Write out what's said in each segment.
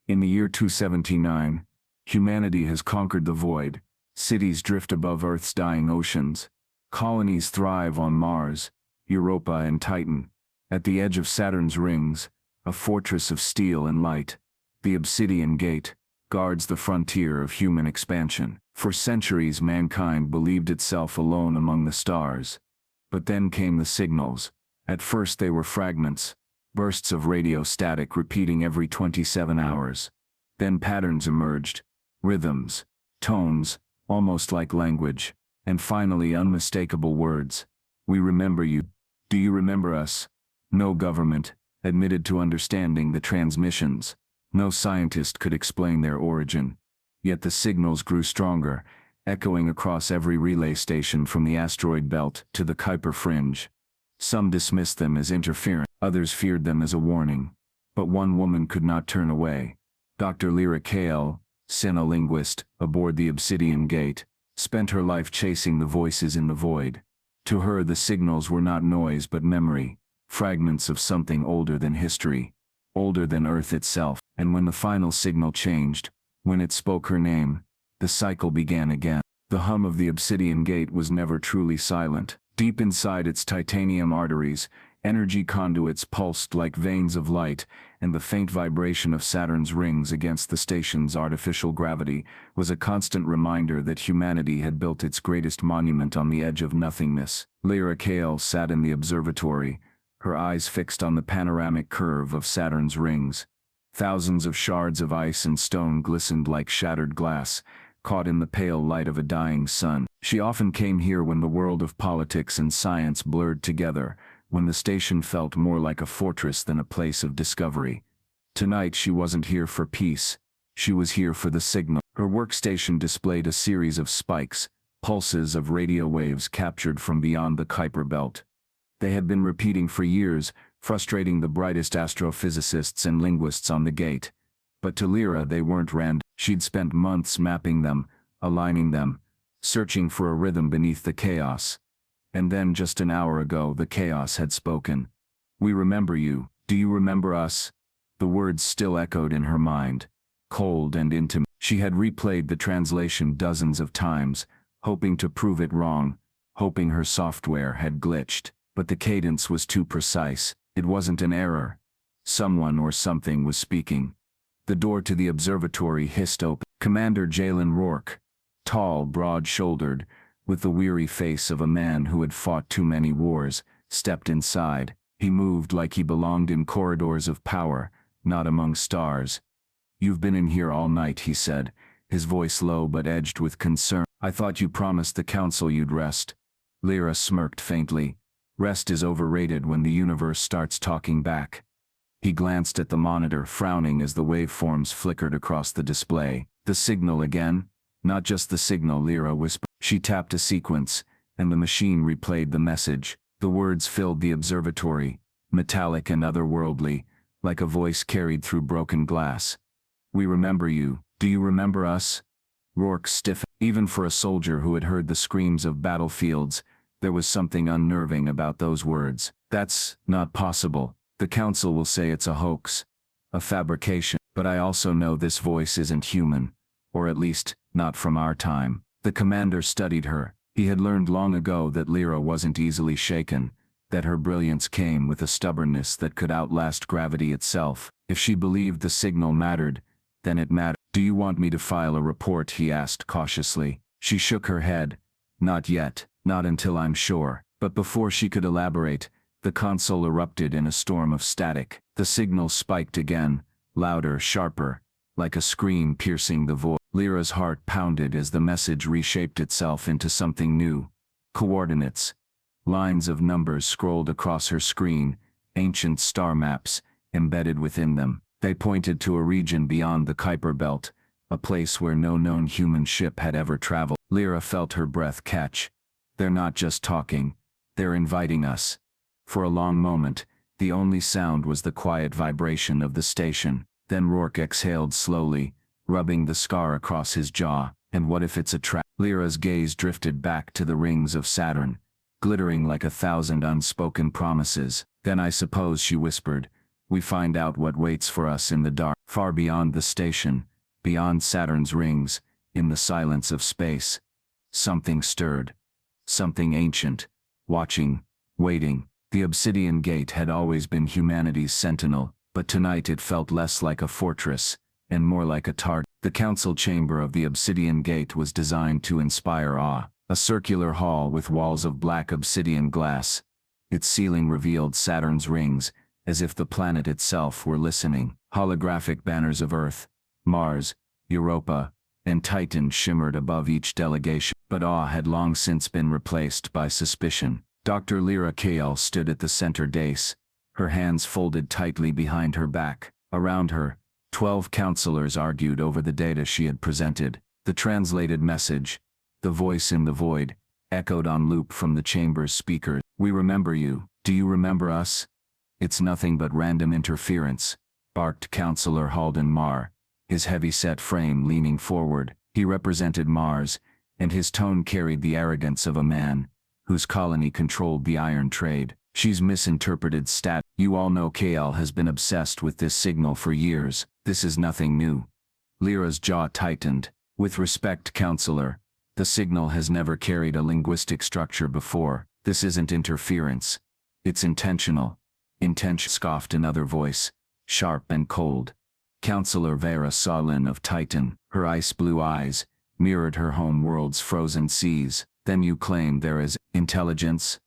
In the year 279, humanity has conquered the void. Cities drift above Earth's dying oceans. Colonies thrive on Mars, Europa and Titan. At the edge of Saturn's rings, a fortress of steel and light, the Obsidian Gate, guards the frontier of human expansion. For centuries mankind believed itself alone among the stars. But then came the signals. At first they were fragments, bursts of radio static repeating every 27 hours. Then patterns emerged, rhythms, tones, almost like language, and finally unmistakable words. We remember you. Do you remember us? No government admitted to understanding the transmissions. No scientist could explain their origin. Yet the signals grew stronger, echoing across every relay station from the asteroid belt to the Kuiper fringe. Some dismissed them as interference, others feared them as a warning. But one woman could not turn away. Dr. Lyra Kale, sinolinguist, aboard the Obsidian Gate, spent her life chasing the voices in the void. To her the signals were not noise but memory, fragments of something older than history, older than Earth itself. And when the final signal changed, when it spoke her name, the cycle began again. The hum of the Obsidian Gate was never truly silent. Deep inside its titanium arteries, energy conduits pulsed like veins of light, and the faint vibration of Saturn's rings against the station's artificial gravity was a constant reminder that humanity had built its greatest monument on the edge of nothingness. Lyra Kale sat in the observatory, her eyes fixed on the panoramic curve of Saturn's rings. Thousands of shards of ice and stone glistened like shattered glass, caught in the pale light of a dying sun. She often came here when the world of politics and science blurred together, when the station felt more like a fortress than a place of discovery. Tonight she wasn't here for peace. She was here for the signal. Her workstation displayed a series of spikes, pulses of radio waves captured from beyond the Kuiper belt. They had been repeating for years, frustrating the brightest astrophysicists and linguists on the gate. But to Lyra they weren't random. She'd spent months mapping them, aligning them, searching for a rhythm beneath the chaos. And then just an hour ago the chaos had spoken. We remember you. Do you remember us? The words still echoed in her mind, cold and intimate. She had replayed the translation dozens of times, hoping to prove it wrong, hoping her software had glitched. But the cadence was too precise. It wasn't an error. Someone or something was speaking. The door to the observatory hissed open. Commander Jalen Rourke, tall, broad-shouldered, with the weary face of a man who had fought too many wars, stepped inside. He moved like he belonged in corridors of power, not among stars. "You've been in here all night," he said, his voice low but edged with concern. "I thought you promised the council you'd rest." Lyra smirked faintly. Rest is overrated when the universe starts talking back. He glanced at the monitor, frowning as the waveforms flickered across the display. The signal again? Not just the signal, Lyra whispered. She tapped a sequence, and the machine replayed the message. The words filled the observatory, metallic and otherworldly, like a voice carried through broken glass. "We remember you. Do you remember us?" Rourke stiffened. Even for a soldier who had heard the screams of battlefields, there was something unnerving about those words. "That's not possible. The council will say it's a hoax, a fabrication. But I also know this voice isn't human, or at least, not from our time." The commander studied her. He had learned long ago that Lyra wasn't easily shaken, that her brilliance came with a stubbornness that could outlast gravity itself. If she believed the signal mattered, then it mattered. "Do you want me to file a report?" he asked cautiously. She shook her head. "Not yet. Not until I'm sure." But before she could elaborate, the console erupted in a storm of static. The signal spiked again, louder, sharper, like a scream piercing the void. Lyra's heart pounded as the message reshaped itself into something new. Coordinates. Lines of numbers scrolled across her screen, ancient star maps, embedded within them. They pointed to a region beyond the Kuiper belt, a place where no known human ship had ever traveled. Lyra felt her breath catch. They're not just talking, they're inviting us. For a long moment, the only sound was the quiet vibration of the station. Then Rourke exhaled slowly, rubbing the scar across his jaw. "And what if it's a trap?" Lyra's gaze drifted back to the rings of Saturn, glittering like 1,000 unspoken promises. "Then I suppose," she whispered, we find out what waits for us in the dark, far beyond the station, beyond Saturn's rings, in the silence of space. Something stirred. Something ancient. Watching. Waiting. The obsidian gate had always been humanity's sentinel, but tonight it felt less like a fortress, and more like a target. The council chamber of the obsidian gate was designed to inspire awe. A circular hall with walls of black obsidian glass. Its ceiling revealed Saturn's rings, as if the planet itself were listening. Holographic banners of Earth, Mars, Europa, and Titan shimmered above each delegation, but awe had long since been replaced by suspicion. Dr. Lyra Kale stood at the center dais, her hands folded tightly behind her back. Around her, 12 counselors argued over the data she had presented. The translated message, the voice in the void, echoed on loop from the chamber's speakers. We remember you. Do you remember us? It's nothing but random interference, barked Counselor Halden Marr, his heavy-set frame leaning forward. He represented Mars, and his tone carried the arrogance of a man whose colony controlled the iron trade. She's misinterpreted stat. You all know KL has been obsessed with this signal for years. This is nothing new. Lyra's jaw tightened. With respect, Counselor, the signal has never carried a linguistic structure before. This isn't interference. It's intentional. Scoffed another voice, sharp and cold. Counselor Vera Solin of Titan, her ice-blue eyes, mirrored her home world's frozen seas. Then you claim there is intelligence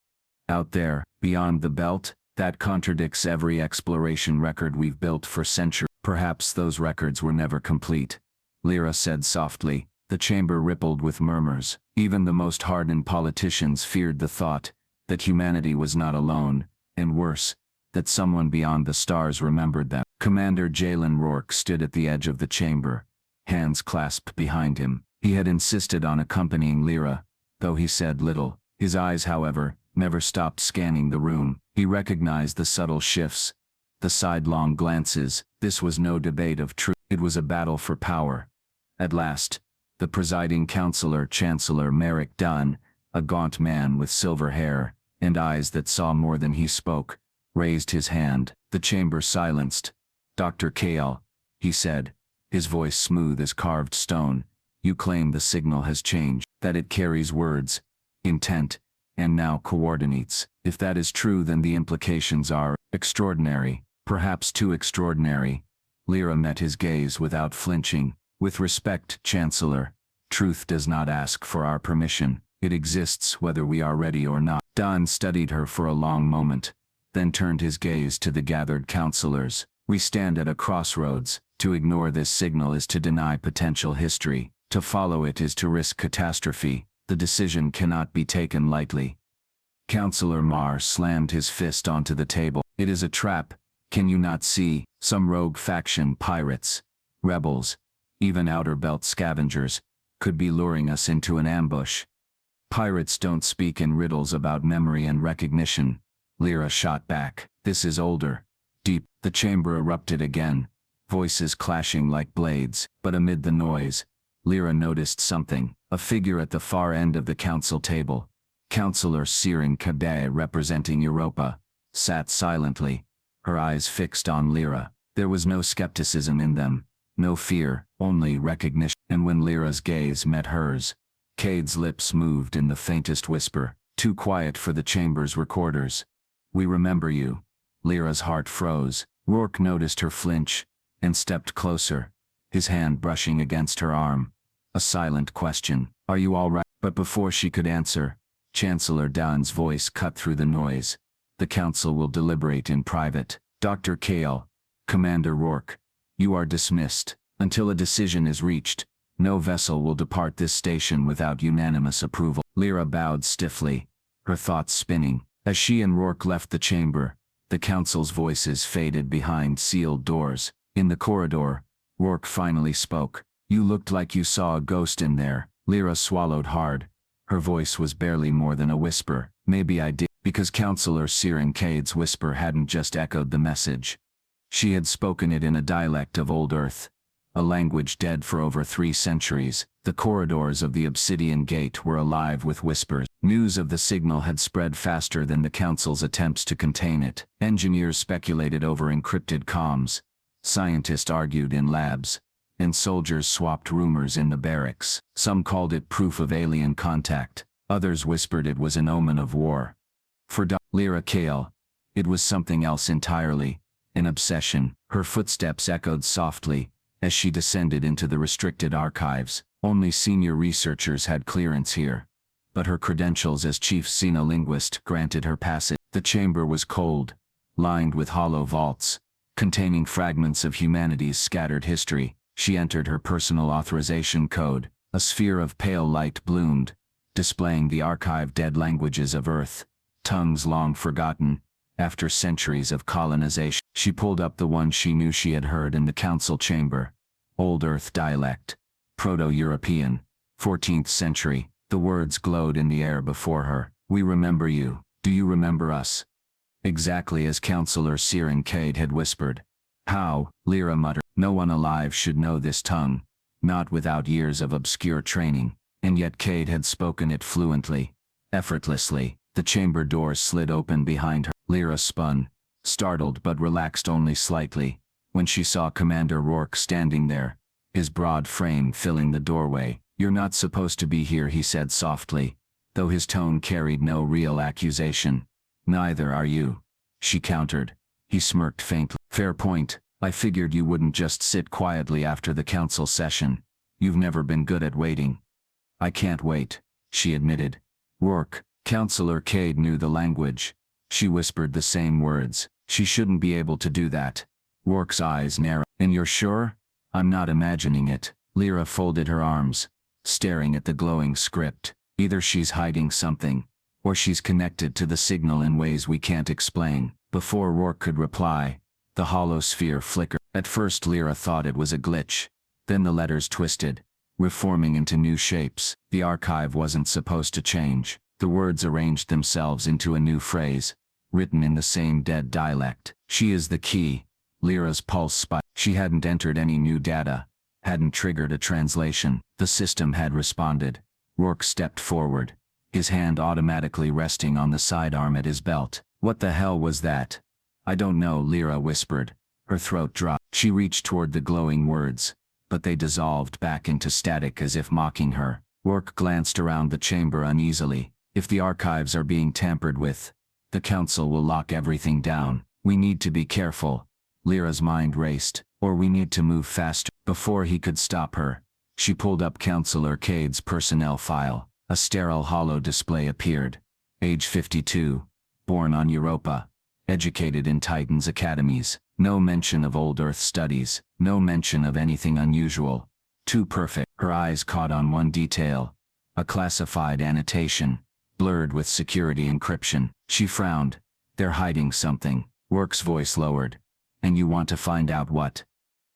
out there, beyond the belt? That contradicts every exploration record we've built for centuries. Perhaps those records were never complete, Lyra said softly. The chamber rippled with murmurs. Even the most hardened politicians feared the thought that humanity was not alone, and worse, that someone beyond the stars remembered them. Commander Jalen Rourke stood at the edge of the chamber, hands clasped behind him. He had insisted on accompanying Lyra, though he said little. His eyes, however, never stopped scanning the room. He recognized the subtle shifts, the sidelong glances. This was no debate of truth. It was a battle for power. At last, the presiding counselor, Chancellor Merrick Dunn, a gaunt man with silver hair and eyes that saw more than he spoke, raised his hand. The chamber silenced. Dr. Kale, he said, his voice smooth as carved stone, you claim the signal has changed, that it carries words, intent, and now coordinates. If that is true, then the implications are extraordinary, perhaps too extraordinary. Lyra met his gaze without flinching. With respect, Chancellor, truth does not ask for our permission. It exists whether we are ready or not. Dunn studied her for a long moment, then turned his gaze to the gathered counselors. We stand at a crossroads. To ignore this signal is to deny potential history. To follow it is to risk catastrophe. The decision cannot be taken lightly. Counselor Marr slammed his fist onto the table. It is a trap. Can you not see? Some rogue faction, pirates, rebels, even outer belt scavengers, could be luring us into an ambush. Pirates don't speak in riddles about memory and recognition, Lyra shot back. This is older. Deep. The chamber erupted again, voices clashing like blades. But amid the noise, Lyra noticed something. A figure at the far end of the council table. Counselor Sirin Cadet, representing Europa, sat silently, her eyes fixed on Lyra. There was no skepticism in them, no fear, only recognition. And when Lyra's gaze met hers, Cade's lips moved in the faintest whisper, too quiet for the chamber's recorders. We remember you. Lyra's heart froze. Rourke noticed her flinch, and stepped closer, his hand brushing against her arm. A silent question. Are you all right? But before she could answer, Chancellor Dunn's voice cut through the noise. The council will deliberate in private. Dr. Kale, Commander Rourke, you are dismissed. Until a decision is reached, no vessel will depart this station without unanimous approval. Lyra bowed stiffly, her thoughts spinning. As she and Rourke left the chamber, the council's voices faded behind sealed doors. In the corridor, Rourke finally spoke. You looked like you saw a ghost in there. Lyra swallowed hard. Her voice was barely more than a whisper. Maybe I did. Because Counselor Sirin Cade's whisper hadn't just echoed the message. She had spoken it in a dialect of old Earth, a language dead for over 3 centuries. The corridors of the obsidian gate were alive with whispers. News of the signal had spread faster than the council's attempts to contain it. Engineers speculated over encrypted comms, scientists argued in labs, and soldiers swapped rumors in the barracks. Some called it proof of alien contact, others whispered it was an omen of war. For Lyra Kale, it was something else entirely, an obsession. Her footsteps echoed softly as she descended into the restricted archives. Only senior researchers had clearance here, but her credentials as chief xenolinguist granted her passage. The chamber was cold, lined with hollow vaults, containing fragments of humanity's scattered history. She entered her personal authorization code. A sphere of pale light bloomed, displaying the archived dead languages of Earth, tongues long forgotten after centuries of colonization. She pulled up the one she knew she had heard in the council chamber. Old Earth dialect, Proto-European, 14th century. The words glowed in the air before her. We remember you. Do you remember us? Exactly as Counselor Siren Cade had whispered. How? Lyra muttered. No one alive should know this tongue, not without years of obscure training, and yet Cade had spoken it fluently, effortlessly. The chamber doors slid open behind her. Lyra spun, startled but relaxed only slightly, when she saw Commander Rourke standing there, his broad frame filling the doorway. You're not supposed to be here, he said softly, though his tone carried no real accusation. Neither are you, she countered. He smirked faintly. Fair point. I figured you wouldn't just sit quietly after the council session. You've never been good at waiting. I can't wait, she admitted. Rourke, Counselor Cade knew the language. She whispered the same words. She shouldn't be able to do that. Rourke's eyes narrowed. And you're sure? I'm not imagining it. Lyra folded her arms, staring at the glowing script. Either she's hiding something, or she's connected to the signal in ways we can't explain. Before Rourke could reply, the hollow sphere flickered. At first Lyra thought it was a glitch. Then the letters twisted, reforming into new shapes. The archive wasn't supposed to change. The words arranged themselves into a new phrase, written in the same dead dialect. She is the key. Lyra's pulse spiked. She hadn't entered any new data, hadn't triggered a translation. The system had responded. Rourke stepped forward, his hand automatically resting on the sidearm at his belt. What the hell was that? I don't know, Lyra whispered. Her throat dropped. She reached toward the glowing words, but they dissolved back into static as if mocking her. Rourke glanced around the chamber uneasily. If the archives are being tampered with, the council will lock everything down. We need to be careful. Lyra's mind raced. Or we need to move faster. Before he could stop her, she pulled up Counselor Cade's personnel file. A sterile hollow display appeared. Age 52. Born on Europa. Educated in Titan's academies. No mention of old Earth studies. No mention of anything unusual. Too perfect. Her eyes caught on one detail. A classified annotation, blurred with security encryption. She frowned. They're hiding something. Rourke's voice lowered. And you want to find out what?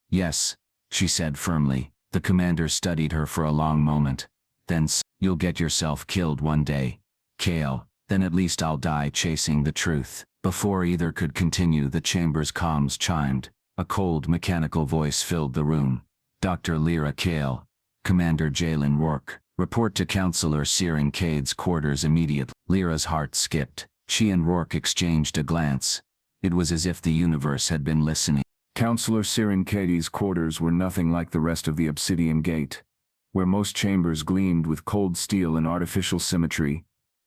Yes, she said firmly. The commander studied her for a long moment. Then, you'll get yourself killed one day, Kale. Then at least I'll die chasing the truth. Before either could continue, the chamber's comms chimed. A cold mechanical voice filled the room. Dr. Lyra Kale. Commander Jalen Rourke. Report to Counselor Siren Cade's quarters immediately. Lyra's heart skipped. She and Rourke exchanged a glance. It was as if the universe had been listening. Counselor Siren Cade's quarters were nothing like the rest of the obsidian gate, where most chambers gleamed with cold steel and artificial symmetry.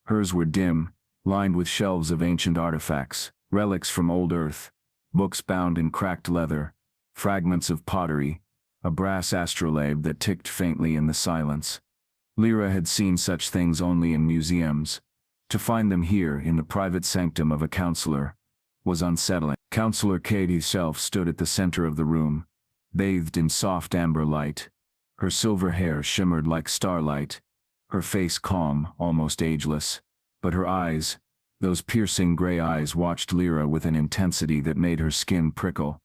Hers were dim, lined with shelves of ancient artifacts, relics from old Earth, books bound in cracked leather, fragments of pottery, a brass astrolabe that ticked faintly in the silence. Lyra had seen such things only in museums. To find them here in the private sanctum of a counselor was unsettling. Counselor Cade herself stood at the center of the room, bathed in soft amber light. Her silver hair shimmered like starlight, her face calm, almost ageless. But her eyes, those piercing gray eyes, watched Lyra with an intensity that made her skin prickle.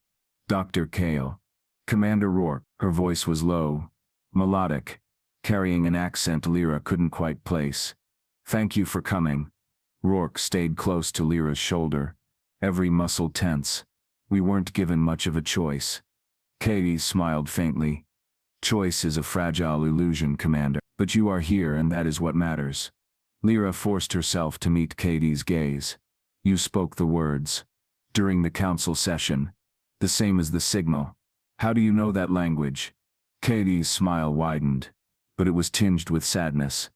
Dr. Kale. Commander Rourke. Her voice was low, melodic, carrying an accent Lyra couldn't quite place. Thank you for coming. Rourke stayed close to Lyra's shoulder, every muscle tense. We weren't given much of a choice. Katie smiled faintly. Choice is a fragile illusion, Commander. But you are here and that is what matters. Lyra forced herself to meet Katie's gaze. You spoke the words. During the council session. The same as the signal. How do you know that language? Katie's smile widened. But it was tinged with sadness.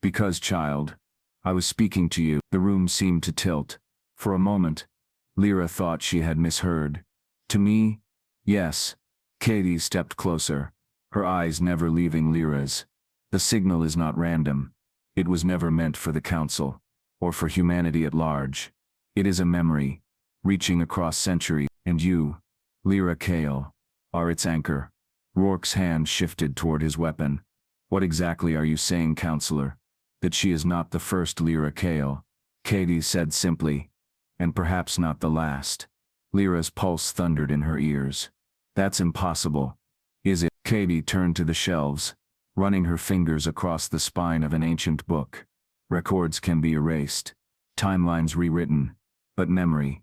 Because, child, I was speaking to you. The room seemed to tilt. For a moment, Lyra thought she had misheard. To me? Yes. Katie stepped closer, her eyes never leaving Lyra's. The signal is not random. It was never meant for the council, or for humanity at large. It is a memory, reaching across centuries, and you, Lyra Kale, are its anchor. Rourke's hand shifted toward his weapon. What exactly are you saying, Counselor? That she is not the first Lyra Kale, Katie said simply. And perhaps not the last. Lyra's pulse thundered in her ears. That's impossible. Is it? Katie turned to the shelves, running her fingers across the spine of an ancient book. Records can be erased. Timelines rewritten. But memory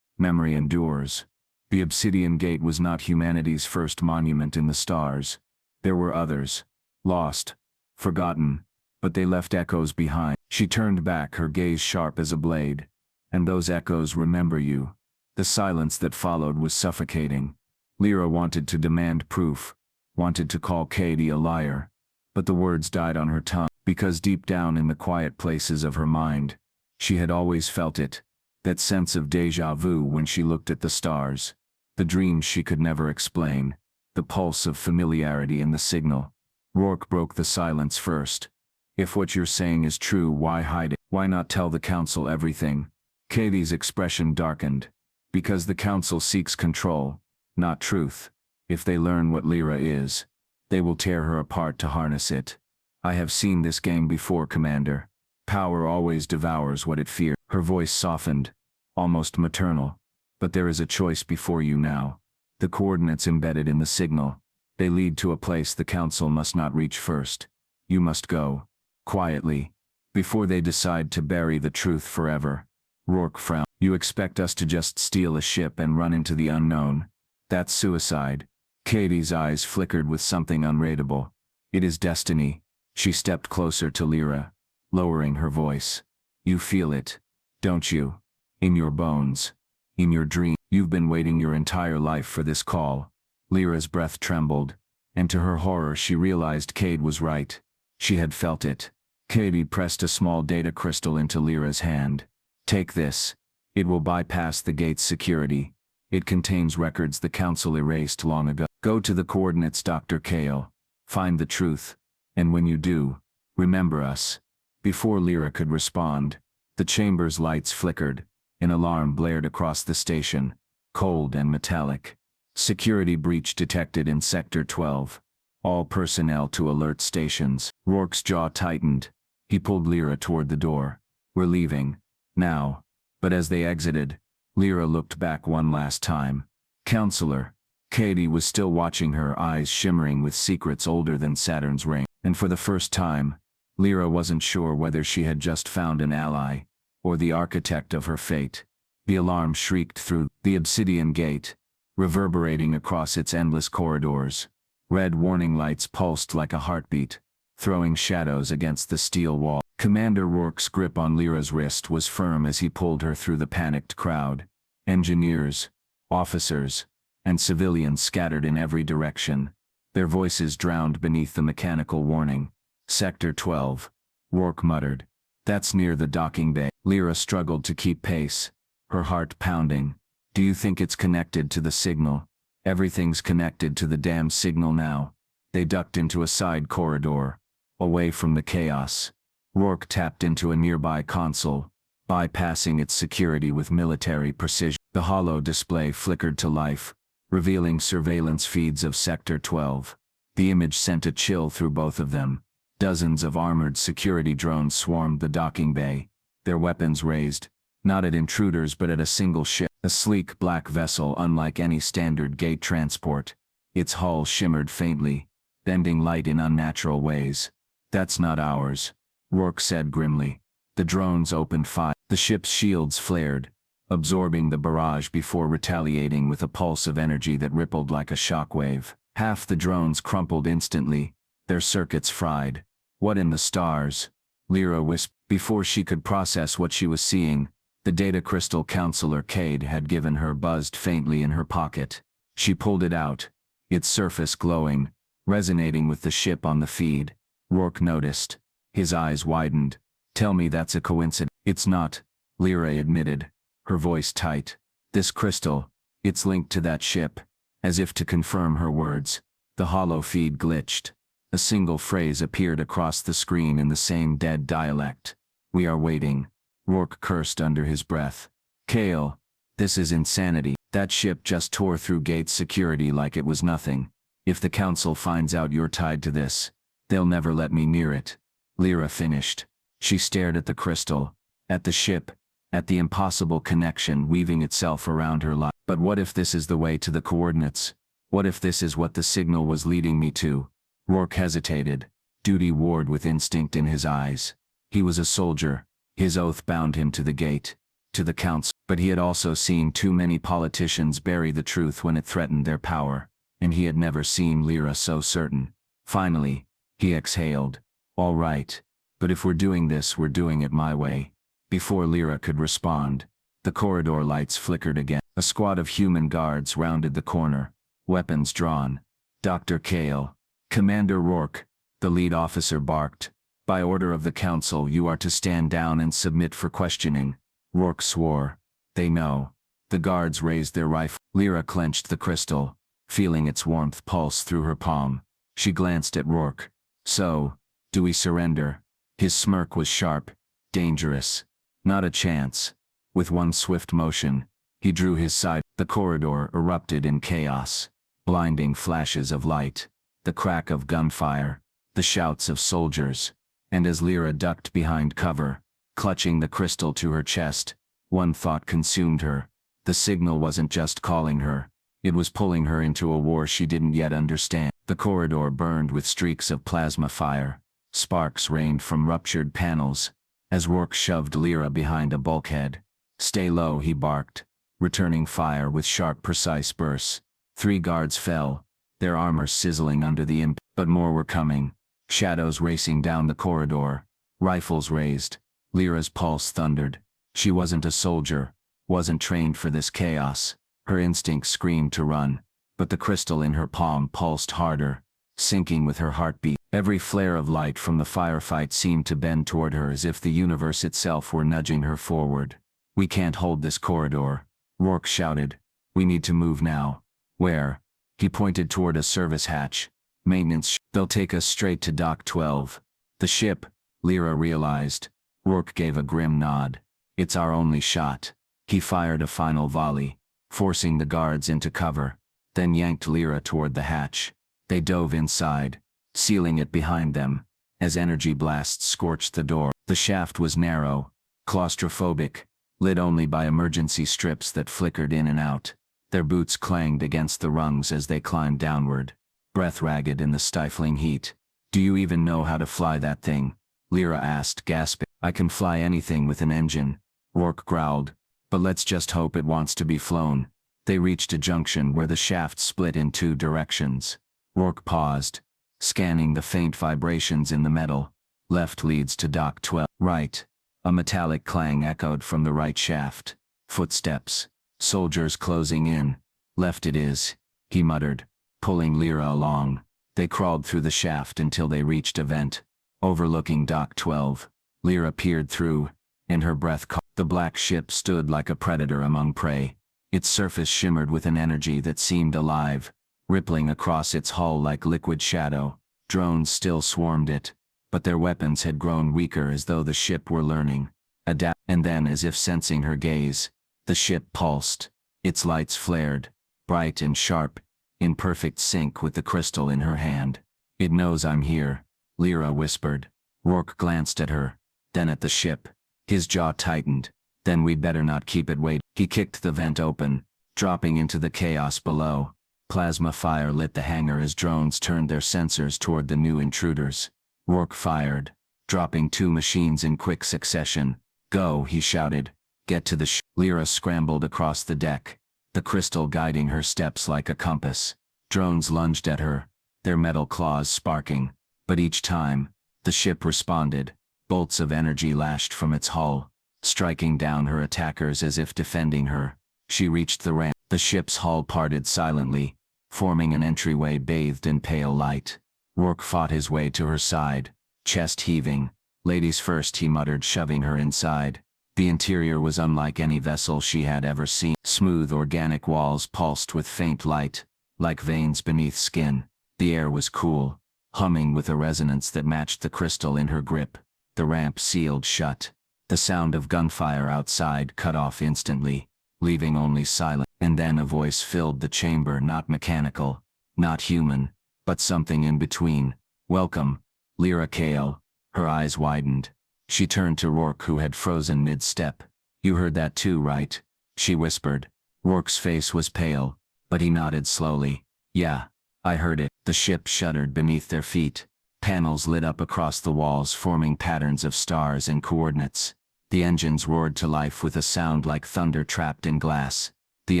endures. The Obsidian Gate was not humanity's first monument in the stars. There were others. Lost. Forgotten. But they left echoes behind. She turned back, her gaze sharp as a blade. And those echoes remember you. The silence that followed was suffocating. Lyra wanted to demand proof, wanted to call Katie a liar. But the words died on her tongue, because deep down in the quiet places of her mind, she had always felt it. That sense of déjà vu when she looked at the stars. The dreams she could never explain. The pulse of familiarity in the signal. Rourke broke the silence first. If what you're saying is true, why hide it? Why not tell the council everything? Katie's expression darkened. Because the council seeks control, not truth. If they learn what Lyra is, they will tear her apart to harness it. I have seen this game before, Commander. Power always devours what it fears. Her voice softened, almost maternal. But there is a choice before you now. The coordinates embedded in the signal. They lead to a place the council must not reach first. You must go. Quietly. Before they decide to bury the truth forever. Rourke frowned. You expect us to just steal a ship and run into the unknown? That's suicide. Katie's eyes flickered with something unreadable. It is destiny. She stepped closer to Lyra, lowering her voice. You feel it, don't you? In your bones. In your dream. You've been waiting your entire life for this call. Lyra's breath trembled, and to her horror she realized Cade was right. She had felt it. Katie pressed a small data crystal into Lyra's hand. Take this. It will bypass the gate's security. It contains records the council erased long ago. Go to the coordinates, Dr. Kale. Find the truth. And when you do, remember us. Before Lyra could respond, the chamber's lights flickered. An alarm blared across the station, cold and metallic. Security breach detected in Sector 12. All personnel to alert stations. Rourke's jaw tightened. He pulled Lyra toward the door. We're leaving. Now. But as they exited, Lyra looked back one last time. Counselor. Katie was still watching, her eyes shimmering with secrets older than Saturn's ring. And for the first time, Lyra wasn't sure whether she had just found an ally, or the architect of her fate. The alarm shrieked through the Obsidian Gate, reverberating across its endless corridors. Red warning lights pulsed like a heartbeat, throwing shadows against the steel wall. Commander Rourke's grip on Lyra's wrist was firm as he pulled her through the panicked crowd. Engineers, officers, and civilians scattered in every direction, their voices drowned beneath the mechanical warning. Sector 12. Rourke muttered. That's near the docking bay. Lyra struggled to keep pace, her heart pounding. Do you think it's connected to the signal? Everything's connected to the damn signal now. They ducked into a side corridor, away from the chaos. Rourke tapped into a nearby console, bypassing its security with military precision. The hollow display flickered to life, revealing surveillance feeds of Sector 12. The image sent a chill through both of them. Dozens of armored security drones swarmed the docking bay, their weapons raised, not at intruders but at a single ship, a sleek black vessel unlike any standard gate transport. Its hull shimmered faintly, bending light in unnatural ways. That's not ours, Rourke said grimly. The drones opened fire. The ship's shields flared, absorbing the barrage before retaliating with a pulse of energy that rippled like a shockwave. Half the drones crumpled instantly, their circuits fried. What in the stars? Lyra whispered. Before she could process what she was seeing, the data crystal counselor Cade had given her buzzed faintly in her pocket. She pulled it out, its surface glowing, resonating with the ship on the feed. Rourke noticed. His eyes widened. Tell me that's a coincidence. It's not, Lyra admitted, her voice tight. This crystal, it's linked to that ship. As if to confirm her words, the hollow feed glitched. A single phrase appeared across the screen in the same dead dialect. We are waiting. Rourke cursed under his breath. Kale, this is insanity. That ship just tore through Gates security like it was nothing. If the council finds out you're tied to this, they'll never let me near it. Lyra finished. She stared at the crystal, at the ship, at the impossible connection weaving itself around her life. But what if this is the way to the coordinates? What if this is what the signal was leading me to? Rourke hesitated. Duty warred with instinct in his eyes. He was a soldier. His oath bound him to the gate, to the council. But he had also seen too many politicians bury the truth when it threatened their power, and he had never seen Lyra so certain. Finally, he exhaled. All right, but if we're doing this, we're doing it my way. Before Lyra could respond, the corridor lights flickered again. A squad of human guards rounded the corner, weapons drawn. Dr. Kale, Commander Rourke, the lead officer barked. By order of the council, you are to stand down and submit for questioning. Rourke swore. They know. The guards raised their rifle. Lyra clenched the crystal, feeling its warmth pulse through her palm. She glanced at Rourke. So, do we surrender? His smirk was sharp, dangerous. Not a chance. With one swift motion, he drew his side. The corridor erupted in chaos. Blinding flashes of light, the crack of gunfire, the shouts of soldiers. And as Lyra ducked behind cover, clutching the crystal to her chest, one thought consumed her. The signal wasn't just calling her. It was pulling her into a war she didn't yet understand. The corridor burned with streaks of plasma fire. Sparks rained from ruptured panels, as Rourke shoved Lyra behind a bulkhead. Stay low, he barked, returning fire with sharp, precise bursts. 3 guards fell, their armor sizzling under the impact. But more were coming. Shadows racing down the corridor, rifles raised. Lyra's pulse thundered. She wasn't a soldier, wasn't trained for this chaos. Her instincts screamed to run, but the crystal in her palm pulsed harder, syncing with her heartbeat. Every flare of light from the firefight seemed to bend toward her as if the universe itself were nudging her forward. We can't hold this corridor, Rourke shouted. We need to move now. Where? He pointed toward a service hatch. Maintenance. They'll take us straight to Dock 12. The ship, Lyra realized. Rourke gave a grim nod. It's our only shot. He fired a final volley, forcing the guards into cover, then yanked Lyra toward the hatch. They dove inside, sealing it behind them, as energy blasts scorched the door. The shaft was narrow, claustrophobic, lit only by emergency strips that flickered in and out. Their boots clanged against the rungs as they climbed downward, breath ragged in the stifling heat. Do you even know how to fly that thing? Lyra asked, gasping. I can fly anything with an engine, Rourke growled, but let's just hope it wants to be flown. They reached a junction where the shaft split in 2 directions. Rourke paused, scanning the faint vibrations in the metal. Left leads to Dock 12. Right. A metallic clang echoed from the right shaft. Footsteps. Soldiers closing in. Left it is, he muttered, pulling Lyra along. They crawled through the shaft until they reached a vent, overlooking Dock 12. Lyra peered through, and her breath caught. The black ship stood like a predator among prey. Its surface shimmered with an energy that seemed alive, rippling across its hull like liquid shadow. Drones still swarmed it, but their weapons had grown weaker as though the ship were learning. Adapt. And then, as if sensing her gaze, the ship pulsed. Its lights flared, bright and sharp, in perfect sync with the crystal in her hand. It knows I'm here, Lyra whispered. Rourke glanced at her, then at the ship. His jaw tightened. Then we'd better not keep it waiting. He kicked the vent open, dropping into the chaos below. Plasma fire lit the hangar as drones turned their sensors toward the new intruders. Rourke fired, dropping 2 machines in quick succession. Go, he shouted. Get to the Lyra scrambled across the deck, the crystal guiding her steps like a compass. Drones lunged at her, their metal claws sparking, but each time, the ship responded. Bolts of energy lashed from its hull, striking down her attackers as if defending her. She reached the ramp. The ship's hull parted silently, forming an entryway bathed in pale light. Rourke fought his way to her side, chest heaving. "Ladies first," he muttered, shoving her inside. The interior was unlike any vessel she had ever seen. Smooth organic walls pulsed with faint light, like veins beneath skin. The air was cool, humming with a resonance that matched the crystal in her grip. The ramp sealed shut. The sound of gunfire outside cut off instantly, leaving only silence. And then a voice filled the chamber, not mechanical, not human, but something in between. "Welcome, Lyra Kale." Her eyes widened. She turned to Rourke, who had frozen mid-step. "You heard that too, right?" she whispered. Rourke's face was pale, but he nodded slowly. "Yeah, I heard it." The ship shuddered beneath their feet. Panels lit up across the walls, forming patterns of stars and coordinates. The engines roared to life with a sound like thunder trapped in glass. The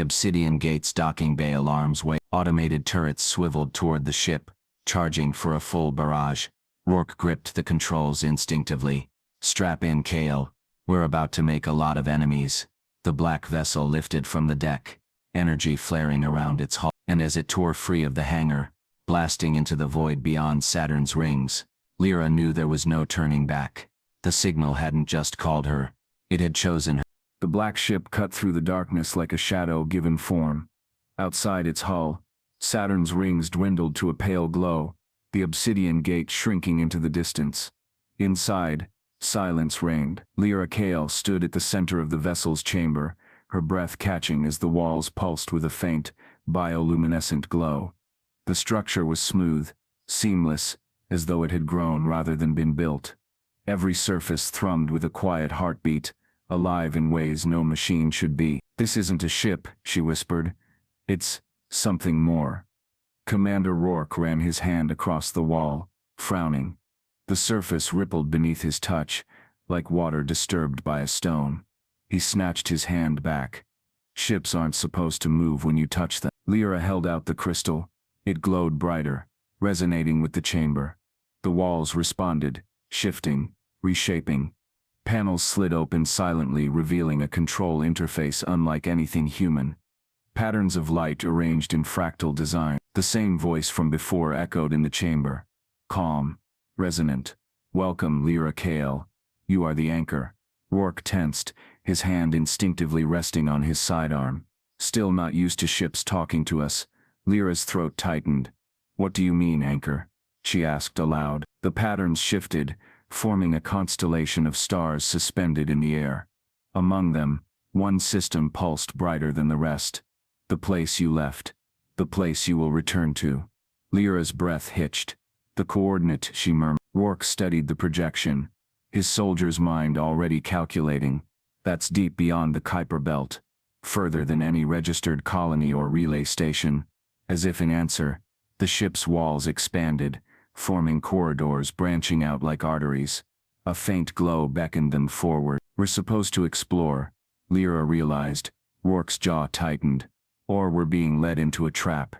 obsidian gate's docking bay alarms waved. Automated turrets swiveled toward the ship, charging for a full barrage. Rourke gripped the controls instinctively. "Strap in, Kale. We're about to make a lot of enemies." The black vessel lifted from the deck, energy flaring around its hull, and as it tore free of the hangar, blasting into the void beyond Saturn's rings, Lyra knew there was no turning back. The signal hadn't just called her, it had chosen her. The black ship cut through the darkness like a shadow given form. Outside its hull, Saturn's rings dwindled to a pale glow, the obsidian gate shrinking into the distance. Inside, silence reigned. Lyra Kale stood at the center of the vessel's chamber, her breath catching as the walls pulsed with a faint, bioluminescent glow. The structure was smooth, seamless, as though it had grown rather than been built. Every surface thrummed with a quiet heartbeat, alive in ways no machine should be. "This isn't a ship," she whispered. "It's something more." Commander Rourke ran his hand across the wall, frowning. The surface rippled beneath his touch, like water disturbed by a stone. He snatched his hand back. "Ships aren't supposed to move when you touch them." Lyra held out the crystal. It glowed brighter, resonating with the chamber. The walls responded, shifting, reshaping. Panels slid open silently, revealing a control interface unlike anything human. Patterns of light arranged in fractal design. The same voice from before echoed in the chamber. Calm, resonant. "Welcome, Lyra Kale. You are the anchor." Rourke tensed, his hand instinctively resting on his sidearm. "Still not used to ships talking to us." Lyra's throat tightened. "What do you mean, anchor?" she asked aloud. The patterns shifted, forming a constellation of stars suspended in the air. Among them, one system pulsed brighter than the rest. "The place you left. The place you will return to." Lyra's breath hitched. "The coordinate," she murmured. Rourke studied the projection, his soldier's mind already calculating. "That's deep beyond the Kuiper Belt, further than any registered colony or relay station." As if in answer, the ship's walls expanded, forming corridors branching out like arteries. A faint glow beckoned them forward. "We're supposed to explore," Lyra realized. Rourke's jaw tightened. "Or we're being led into a trap."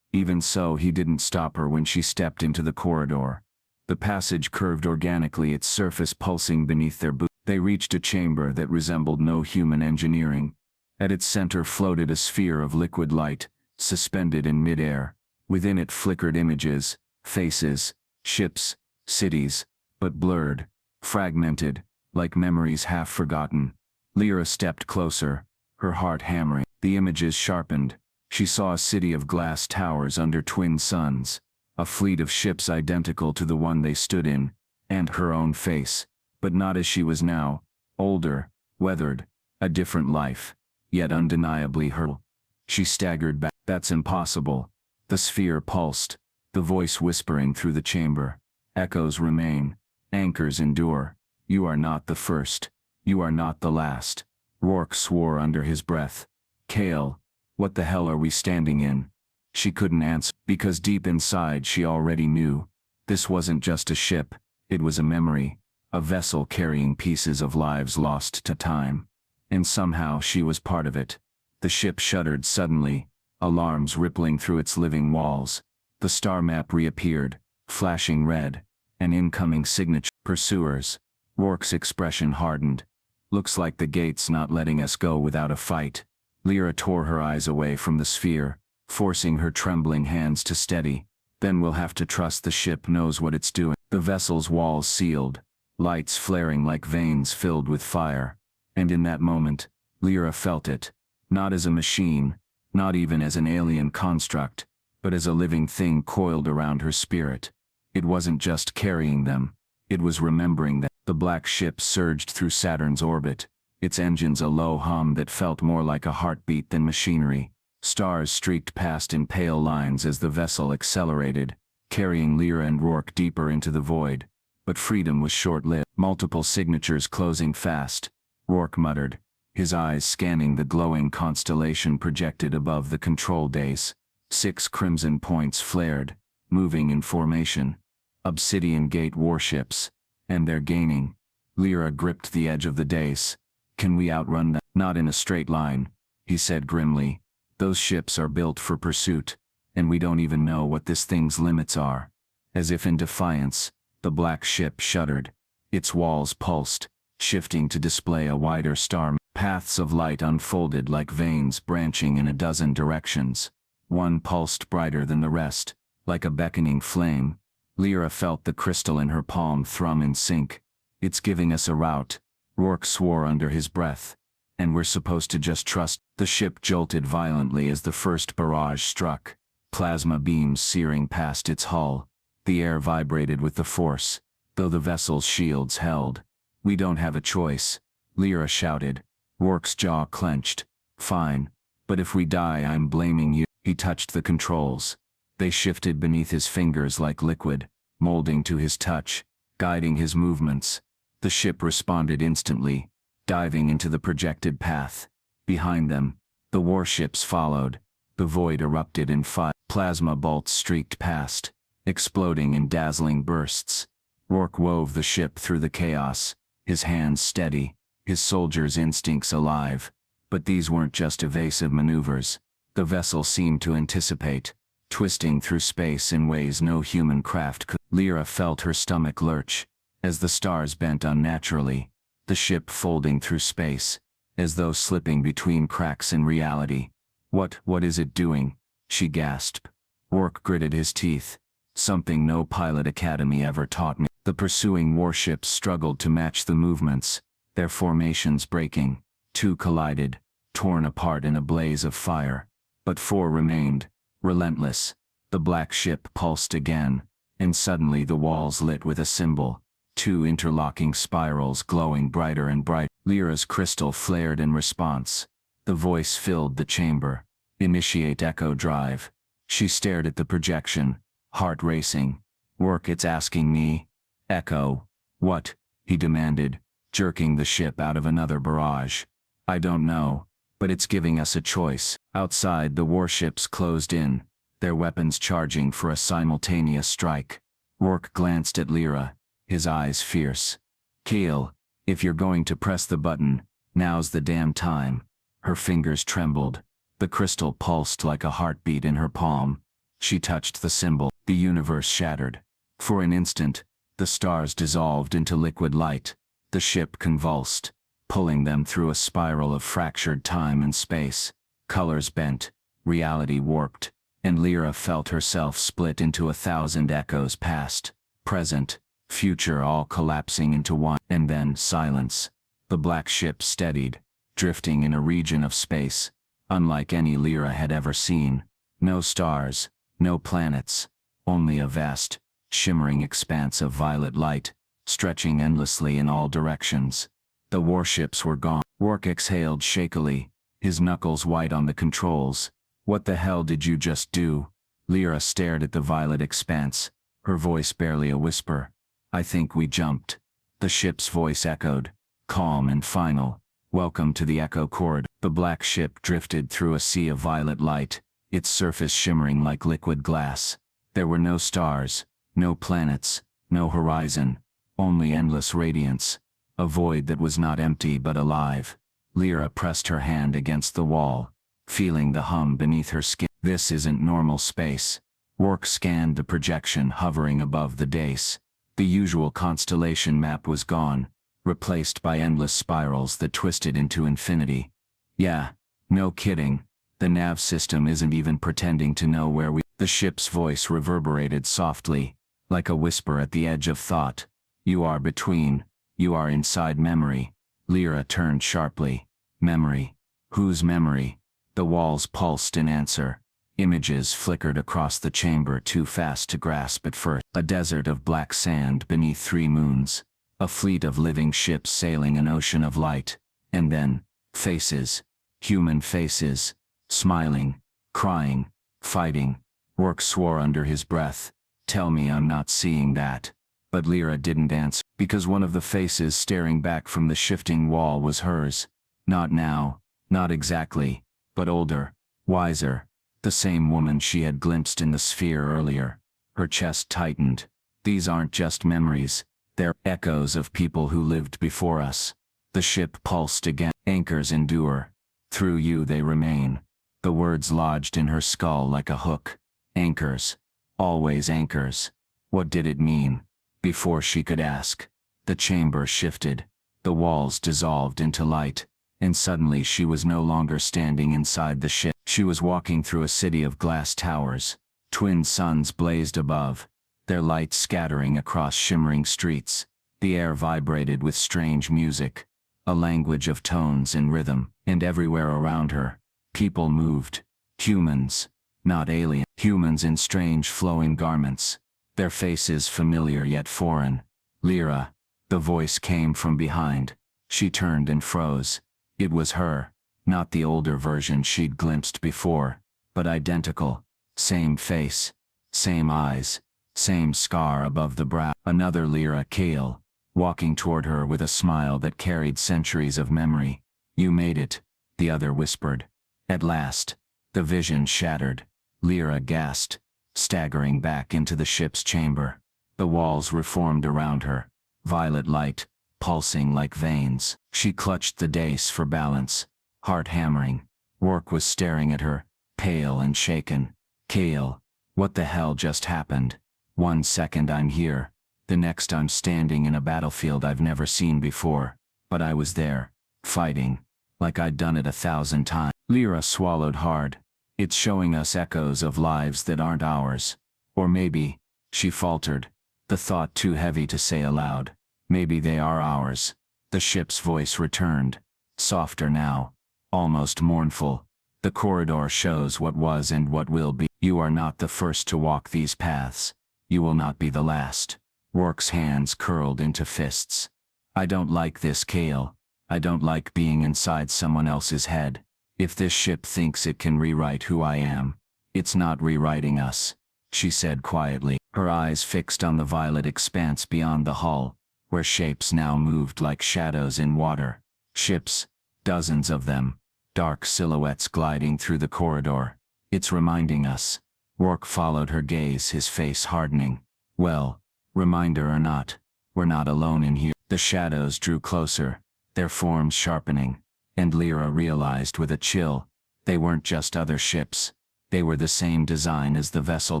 Even so, he didn't stop her when she stepped into the corridor. The passage curved organically, its surface pulsing beneath their boots. They reached a chamber that resembled no human engineering. At its center floated a sphere of liquid light, suspended in midair. Within it flickered images, faces, ships, cities, but blurred, fragmented, like memories half forgotten. Lyra stepped closer, her heart hammering. The images sharpened. She saw a city of glass towers under twin suns, a fleet of ships identical to the one they stood in, and her own face, but not as she was now, older, weathered, a different life, yet undeniably her. She staggered back. "That's impossible." The sphere pulsed, the voice whispering through the chamber. "Echoes remain, anchors endure. You are not the first. You are not the last." Rourke swore under his breath. "Kale, what the hell are we standing in?" She couldn't answer, because deep inside she already knew. This wasn't just a ship, it was a memory, a vessel carrying pieces of lives lost to time. and somehow she was part of it. The ship shuddered suddenly, alarms rippling through its living walls. The star map reappeared, flashing red, an incoming signature. Pursuers. Rourke's expression hardened. Looks like the gate's not letting us go without a fight. Lyra tore her eyes away from the sphere, forcing her trembling hands to steady. Then we'll have to trust the ship knows what it's doing. The vessel's walls sealed, lights flaring like veins filled with fire. And in that moment, Lyra felt it. Not as a machine, not even as an alien construct, but as a living thing coiled around her spirit. It wasn't just carrying them, it was remembering them. The black ship surged through Saturn's orbit, its engines a low hum that felt more like a heartbeat than machinery. Stars streaked past in pale lines as the vessel accelerated, carrying Lyra and Rourke deeper into the void. But freedom was short-lived. Multiple signatures closing fast. Rourke muttered, his eyes scanning the glowing constellation projected above the control dais. 6 crimson points flared, moving in formation. Obsidian Gate warships. And they're gaining. Lyra gripped the edge of the dais. Can we outrun them? Not in a straight line, he said grimly. Those ships are built for pursuit, and we don't even know what this thing's limits are. As if in defiance, the black ship shuddered. Its walls pulsed, shifting to display a wider star. Paths of light unfolded like veins branching in a dozen directions. One pulsed brighter than the rest, like a beckoning flame. Lyra felt the crystal in her palm thrum in sync. It's giving us a route, Rourke swore under his breath. And we're supposed to just trust. The ship jolted violently as the first barrage struck, plasma beams searing past its hull. The air vibrated with the force, though the vessel's shields held. We don't have a choice, Lyra shouted. Rourke's jaw clenched. Fine, but if we die I'm blaming you. He touched the controls. They shifted beneath his fingers like liquid, molding to his touch, guiding his movements. The ship responded instantly, diving into the projected path. Behind them, the warships followed. The void erupted in fire. Plasma bolts streaked past, exploding in dazzling bursts. Rourke wove the ship through the chaos, his hands steady, his soldiers' instincts alive. But these weren't just evasive maneuvers. The vessel seemed to anticipate, twisting through space in ways no human craft could. Lyra felt her stomach lurch, as the stars bent unnaturally, the ship folding through space, as though slipping between cracks in reality. What is it doing? She gasped. Rourke gritted his teeth. Something no pilot academy ever taught me. The pursuing warships struggled to match the movements, their formations breaking. 2 collided, torn apart in a blaze of fire. But 4 remained, relentless. The black ship pulsed again, and suddenly the walls lit with a symbol. 2 interlocking spirals glowing brighter and brighter. Lyra's crystal flared in response. The voice filled the chamber. Initiate echo drive. She stared at the projection, heart racing. Rourke, it's asking me. Echo. What? He demanded, jerking the ship out of another barrage. I don't know, but it's giving us a choice. Outside, the warships closed in, their weapons charging for a simultaneous strike. Rourke glanced at Lyra, his eyes fierce. Kill. If you're going to press the button, now's the damn time. Her fingers trembled. The crystal pulsed like a heartbeat in her palm. She touched the symbol. The universe shattered. For an instant, the stars dissolved into liquid light. The ship convulsed, pulling them through a spiral of fractured time and space. Colors bent, reality warped, and Lyra felt herself split into 1,000 echoes past, present, future all collapsing into one. And then silence. The black ship steadied, drifting in a region of space, unlike any Lyra had ever seen. No stars, no planets, only a vast, shimmering expanse of violet light, stretching endlessly in all directions. The warships were gone. Rourke exhaled shakily, his knuckles white on the controls. What the hell did you just do? Lyra stared at the violet expanse, her voice barely a whisper. I think we jumped. The ship's voice echoed, calm and final. Welcome to the Echo Corridor. The black ship drifted through a sea of violet light, its surface shimmering like liquid glass. There were no stars, no planets, no horizon, only endless radiance. A void that was not empty but alive. Lyra pressed her hand against the wall, feeling the hum beneath her skin. This isn't normal space. Rourke scanned the projection hovering above the dais. The usual constellation map was gone, replaced by endless spirals that twisted into infinity. Yeah, no kidding. The nav system isn't even pretending to know where we— The ship's voice reverberated softly, like a whisper at the edge of thought. You are between. You are inside memory. Lyra turned sharply. Memory. Whose memory? The walls pulsed in answer. Images flickered across the chamber, too fast to grasp at first. A desert of black sand beneath 3 moons. A fleet of living ships sailing an ocean of light. And then, faces. Human faces. Smiling. Crying. Fighting. Rourke swore under his breath. Tell me I'm not seeing that. But Lyra didn't answer, because one of the faces staring back from the shifting wall was hers. Not now. Not exactly. But older. Wiser. The same woman she had glimpsed in the sphere earlier. Her chest tightened. These aren't just memories. They're echoes of people who lived before us. The ship pulsed again. Anchors endure. Through you they remain. The words lodged in her skull like a hook. Anchors. Always anchors. What did it mean? Before she could ask, the chamber shifted. The walls dissolved into light. And suddenly she was no longer standing inside the ship. She was walking through a city of glass towers. Twin suns blazed above, their light scattering across shimmering streets. The air vibrated with strange music, a language of tones and rhythm, and everywhere around her, people moved. Humans, not alien. Humans in strange flowing garments, their faces familiar yet foreign. Lyra. The voice came from behind. She turned and froze. It was her, not the older version she'd glimpsed before, but identical. Same face, same eyes, same scar above the brow. Another Lyra Kale, walking toward her with a smile that carried centuries of memory. You made it, the other whispered. At last, the vision shattered. Lyra gasped, staggering back into the ship's chamber. The walls reformed around her, violet light, pulsing like veins. She clutched the dais for balance, heart hammering. Rourke was staring at her, pale and shaken. Kale, what the hell just happened? 1 second I'm here, the next I'm standing in a battlefield I've never seen before. But I was there, fighting, like I'd done it 1,000 times. Lyra swallowed hard. It's showing us echoes of lives that aren't ours. Or maybe, she faltered, the thought too heavy to say aloud, maybe they are ours. The ship's voice returned, softer now, almost mournful. The corridor shows what was and what will be. You are not the first to walk these paths. You will not be the last. Rourke's hands curled into fists. I don't like this, Kale. I don't like being inside someone else's head. If this ship thinks it can rewrite who I am, it's not rewriting us, she said quietly, her eyes fixed on the violet expanse beyond the hull, where shapes now moved like shadows in water. Ships, dozens of them, dark silhouettes gliding through the corridor. It's reminding us. Rourke followed her gaze, his face hardening. Well, reminder or not, we're not alone in here. The shadows drew closer, their forms sharpening, and Lyra realized with a chill, they weren't just other ships. They were the same design as the vessel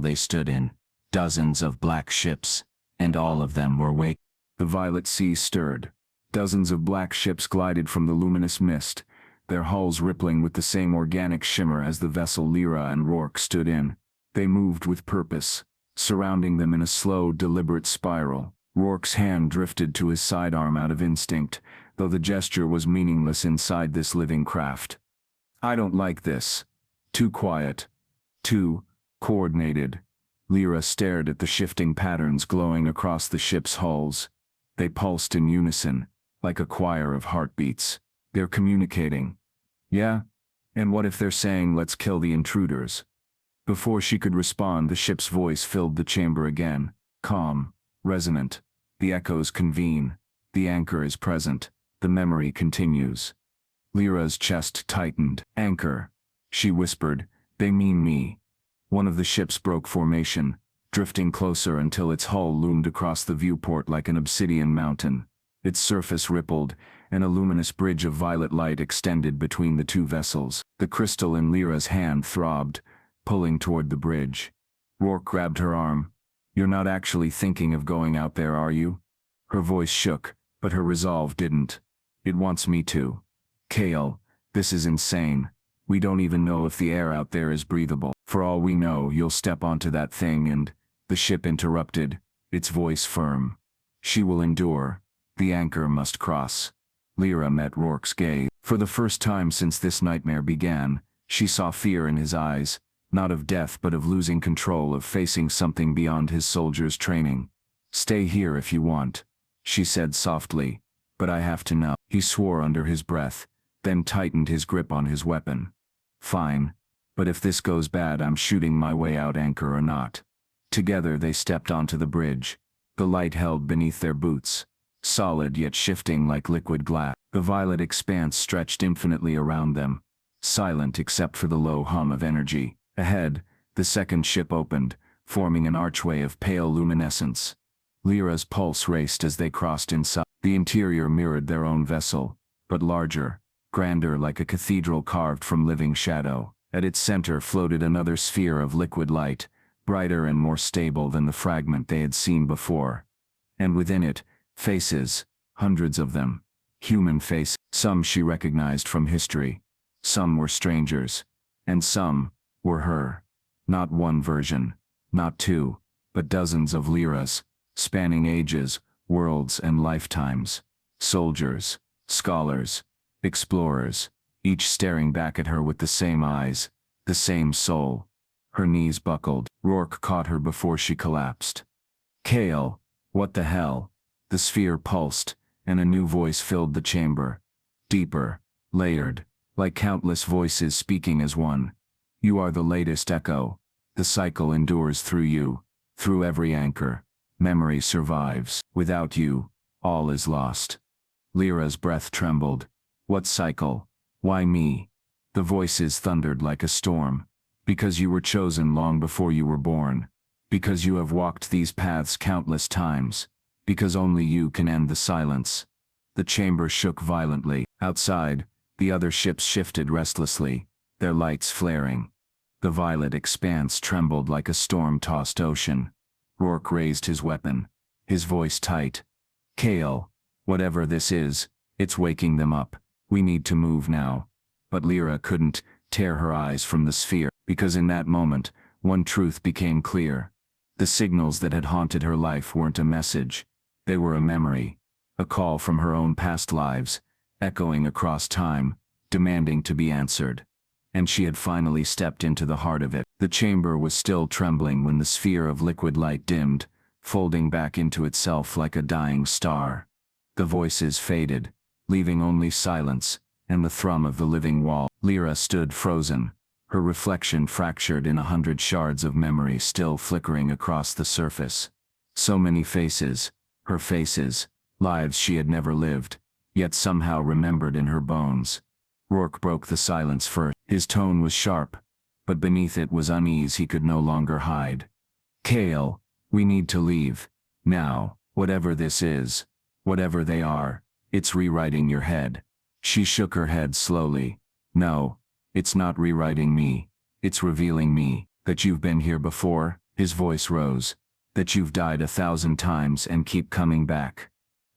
they stood in. Dozens of black ships, and all of them were wake. The violet sea stirred. Dozens of black ships glided from the luminous mist, their hulls rippling with the same organic shimmer as the vessel Lyra and Rourke stood in. They moved with purpose, surrounding them in a slow, deliberate spiral. Rourke's hand drifted to his sidearm out of instinct, though the gesture was meaningless inside this living craft. I don't like this. Too quiet. Too coordinated. Lyra stared at the shifting patterns glowing across the ship's hulls. They pulsed in unison, like a choir of heartbeats. They're communicating. Yeah? And what if they're saying, let's kill the intruders? Before she could respond, the ship's voice filled the chamber again. Calm, resonant. The echoes convene. The anchor is present. The memory continues. Lyra's chest tightened. Anchor, she whispered. They mean me. One of the ships broke formation, drifting closer until its hull loomed across the viewport like an obsidian mountain. Its surface rippled, and a luminous bridge of violet light extended between the two vessels. The crystal in Lyra's hand throbbed, pulling toward the bridge. Rourke grabbed her arm. "You're not actually thinking of going out there, are you?" Her voice shook, but her resolve didn't. "It wants me to. Kale, this is insane. We don't even know if the air out there is breathable. For all we know, you'll step onto that thing and—" The ship interrupted, its voice firm. "She will endure. The anchor must cross." Lyra met Rourke's gaze. For the first time since this nightmare began, she saw fear in his eyes, not of death but of losing control, of facing something beyond his soldier's training. "Stay here if you want," she said softly, "but I have to know." He swore under his breath, then tightened his grip on his weapon. "Fine, but if this goes bad, I'm shooting my way out, anchor or not." Together they stepped onto the bridge. The light held beneath their boots, solid yet shifting like liquid glass. The violet expanse stretched infinitely around them, silent except for the low hum of energy. Ahead, the second ship opened, forming an archway of pale luminescence. Lyra's pulse raced as they crossed inside. The interior mirrored their own vessel, but larger, grander, like a cathedral carved from living shadow. At its center floated another sphere of liquid light, brighter and more stable than the fragment they had seen before. And within it, faces, hundreds of them. Human faces. Some she recognized from history. Some were strangers. And some were her. Not one version, not two, but dozens of Lyras, spanning ages, worlds and lifetimes. Soldiers, scholars, explorers, each staring back at her with the same eyes, the same soul. Her knees buckled. Rourke caught her before she collapsed. "Kale, what the hell?" The sphere pulsed, and a new voice filled the chamber. Deeper, layered, like countless voices speaking as one. "You are the latest echo. The cycle endures through you, through every anchor. Memory survives. Without you, all is lost." Lyra's breath trembled. "What cycle? Why me?" The voices thundered like a storm. "Because you were chosen long before you were born. Because you have walked these paths countless times. Because only you can end the silence." The chamber shook violently. Outside, the other ships shifted restlessly, their lights flaring. The violet expanse trembled like a storm-tossed ocean. Rourke raised his weapon, his voice tight. "Kale, whatever this is, it's waking them up. We need to move now." But Lyra couldn't tear her eyes from the sphere, because in that moment, one truth became clear. The signals that had haunted her life weren't a message. They were a memory, a call from her own past lives, echoing across time, demanding to be answered. And she had finally stepped into the heart of it. The chamber was still trembling when the sphere of liquid light dimmed, folding back into itself like a dying star. The voices faded, leaving only silence and the thrum of the living wall. Lyra stood frozen, her reflection fractured in 100 shards of memory still flickering across the surface. So many faces, her faces, lives she had never lived, yet somehow remembered in her bones. Rourke broke the silence first. His tone was sharp, but beneath it was unease he could no longer hide. "Kale, we need to leave. Now, whatever this is, whatever they are, it's rewriting your head." She shook her head slowly. "No, it's not rewriting me. It's revealing me. That you've been here before," his voice rose. "That you've died 1,000 times and keep coming back.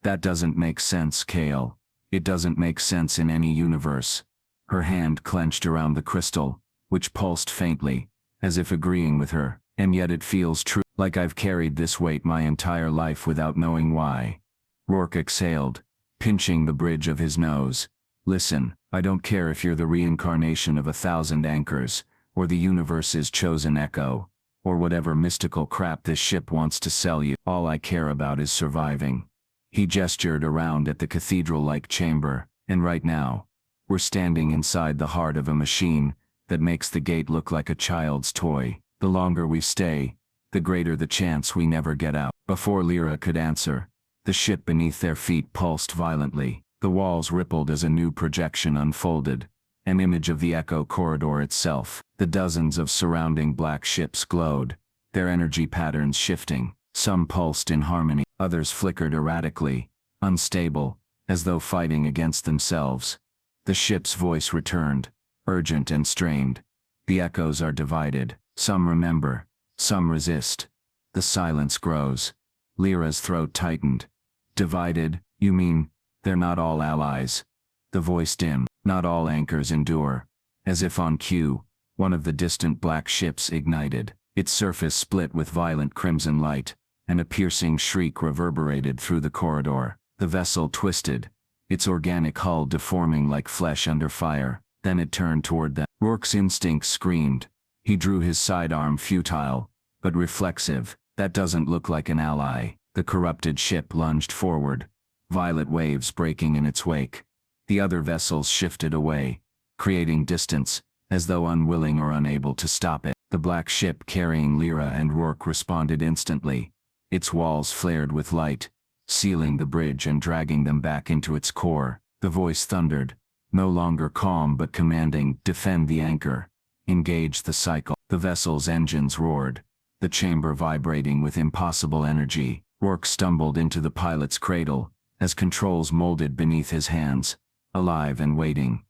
That doesn't make sense, Kale. It doesn't make sense in any universe." Her hand clenched around the crystal, which pulsed faintly, as if agreeing with her. "And yet it feels true, like I've carried this weight my entire life without knowing why." Rourke exhaled, pinching the bridge of his nose. "Listen, I don't care if you're the reincarnation of 1,000 anchors, or the universe's chosen echo, or whatever mystical crap this ship wants to sell you. All I care about is surviving." He gestured around at the cathedral-like chamber, "And right now, we're standing inside the heart of a machine that makes the gate look like a child's toy. The longer we stay, the greater the chance we never get out." Before Lyra could answer, the ship beneath their feet pulsed violently. The walls rippled as a new projection unfolded, an image of the echo corridor itself. The dozens of surrounding black ships glowed, their energy patterns shifting. Some pulsed in harmony, others flickered erratically, unstable, as though fighting against themselves. The ship's voice returned, urgent and strained. The echoes are divided. Some remember, some resist. The silence grows. Lyra's throat tightened. Divided, you mean, they're not all allies? The voice dimmed. Not all anchors endure. As if on cue, one of the distant black ships ignited. Its surface split with violent crimson light, and a piercing shriek reverberated through the corridor. The vessel twisted, its organic hull deforming like flesh under fire. Then it turned toward them. Rourke's instincts screamed. He drew his sidearm, futile, but reflexive. That doesn't look like an ally. The corrupted ship lunged forward, violet waves breaking in its wake. The other vessels shifted away, creating distance, as though unwilling or unable to stop it. The black ship carrying Lyra and Rourke responded instantly. Its walls flared with light, sealing the bridge and dragging them back into its core. The voice thundered, no longer calm but commanding, defend the anchor, engage the cycle. The vessel's engines roared, the chamber vibrating with impossible energy. Rourke stumbled into the pilot's cradle, as controls molded beneath his hands, alive and waiting.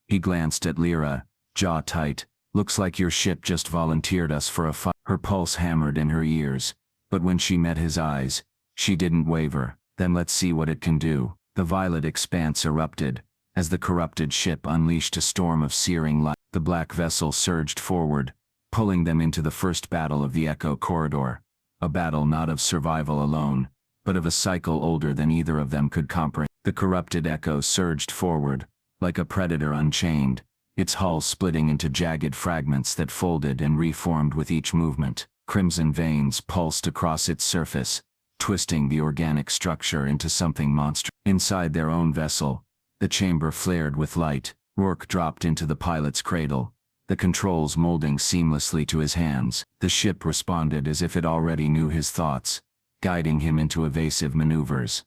He glanced at Lyra, jaw tight. Looks like your ship just volunteered us for a fight. Her pulse hammered in her ears, but when she met his eyes, she didn't waver. Then let's see what it can do. The violet expanse erupted, as the corrupted ship unleashed a storm of searing light. The black vessel surged forward, pulling them into the first battle of the Echo Corridor. A battle not of survival alone, but of a cycle older than either of them could comprehend. The corrupted Echo surged forward, like a predator unchained, its hull splitting into jagged fragments that folded and reformed with each movement. Crimson veins pulsed across its surface, twisting the organic structure into something monstrous. Inside their own vessel, the chamber flared with light. Rourke dropped into the pilot's cradle, the controls molding seamlessly to his hands. The ship responded as if it already knew his thoughts, guiding him into evasive maneuvers.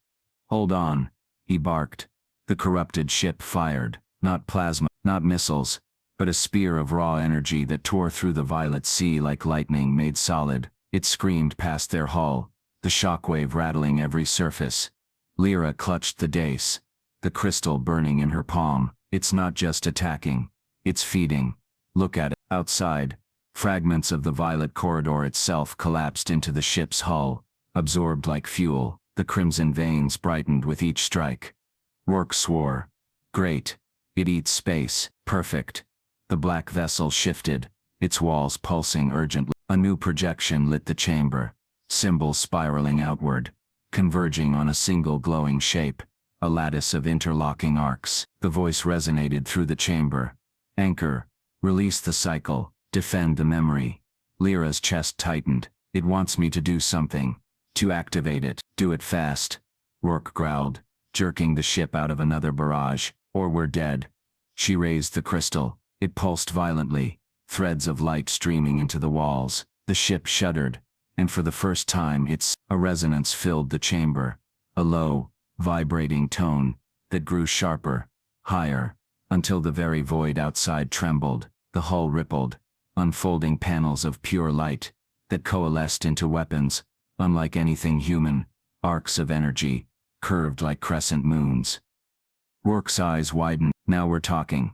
Hold on, he barked. The corrupted ship fired, not plasma, not missiles, but a spear of raw energy that tore through the violet sea like lightning made solid. It screamed past their hull, the shockwave rattling every surface. Lyra clutched the dais, the crystal burning in her palm. It's not just attacking, it's feeding. Look at it. Outside, fragments of the violet corridor itself collapsed into the ship's hull, absorbed like fuel. The crimson veins brightened with each strike. Rourke swore. Great. It eats space. Perfect. The black vessel shifted, its walls pulsing urgently. A new projection lit the chamber, symbols spiraling outward, converging on a single glowing shape, a lattice of interlocking arcs. The voice resonated through the chamber. Anchor. Release the cycle. Defend the memory. Lyra's chest tightened. It wants me to do something. To activate it. Do it fast. Rourke growled, jerking the ship out of another barrage. Or we're dead. She raised the crystal. It pulsed violently, threads of light streaming into the walls. The ship shuddered, and for the first time a resonance filled the chamber. A low, vibrating tone that grew sharper, higher, until the very void outside trembled. The hull rippled, unfolding panels of pure light that coalesced into weapons, unlike anything human, arcs of energy, curved like crescent moons. Rourke's eyes widened. Now we're talking.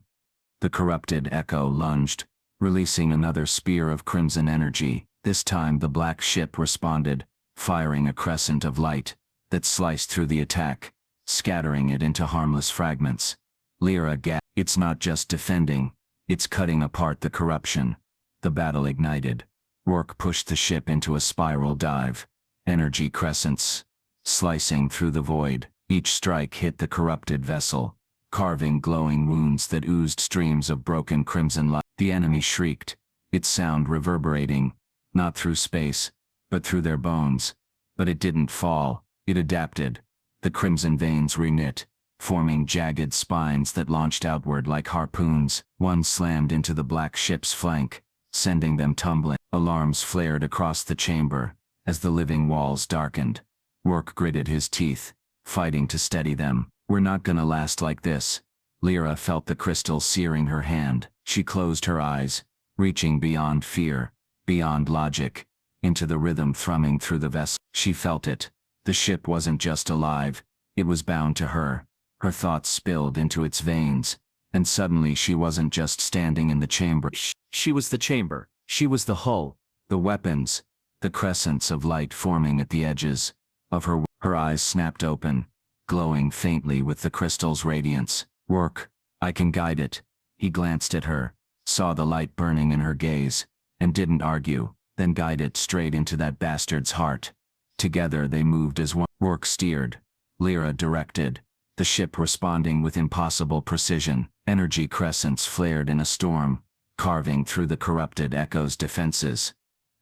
The corrupted Echo lunged, releasing another spear of crimson energy. This time the black ship responded, firing a crescent of light that sliced through the attack, scattering it into harmless fragments. Lyra gasped. It's not just defending, it's cutting apart the corruption. The battle ignited. Rourke pushed the ship into a spiral dive, energy crescents slicing through the void. Each strike hit the corrupted vessel, carving glowing wounds that oozed streams of broken crimson light. The enemy shrieked, its sound reverberating, not through space, but through their bones. But it didn't fall, it adapted. The crimson veins reknit, forming jagged spines that launched outward like harpoons. One slammed into the black ship's flank, sending them tumbling. Alarms flared across the chamber, as the living walls darkened. Rourke gritted his teeth, fighting to steady them. We're not gonna last like this. Lyra felt the crystal searing her hand. She closed her eyes, reaching beyond fear, beyond logic, into the rhythm thrumming through the vessel. She felt it. The ship wasn't just alive, It was bound to her. Her thoughts spilled into its veins. And suddenly she wasn't just standing in the chamber. She was the chamber. She was the hull, the weapons, the crescents of light forming at the edges of her. Her eyes snapped open, glowing faintly with the crystal's radiance. Rourke, I can guide it. He glanced at her, saw the light burning in her gaze, and didn't argue, then guide it straight into that bastard's heart. Together they moved as one. Rourke steered. Lyra directed, the ship responding with impossible precision. Energy crescents flared in a storm, carving through the corrupted Echo's defenses.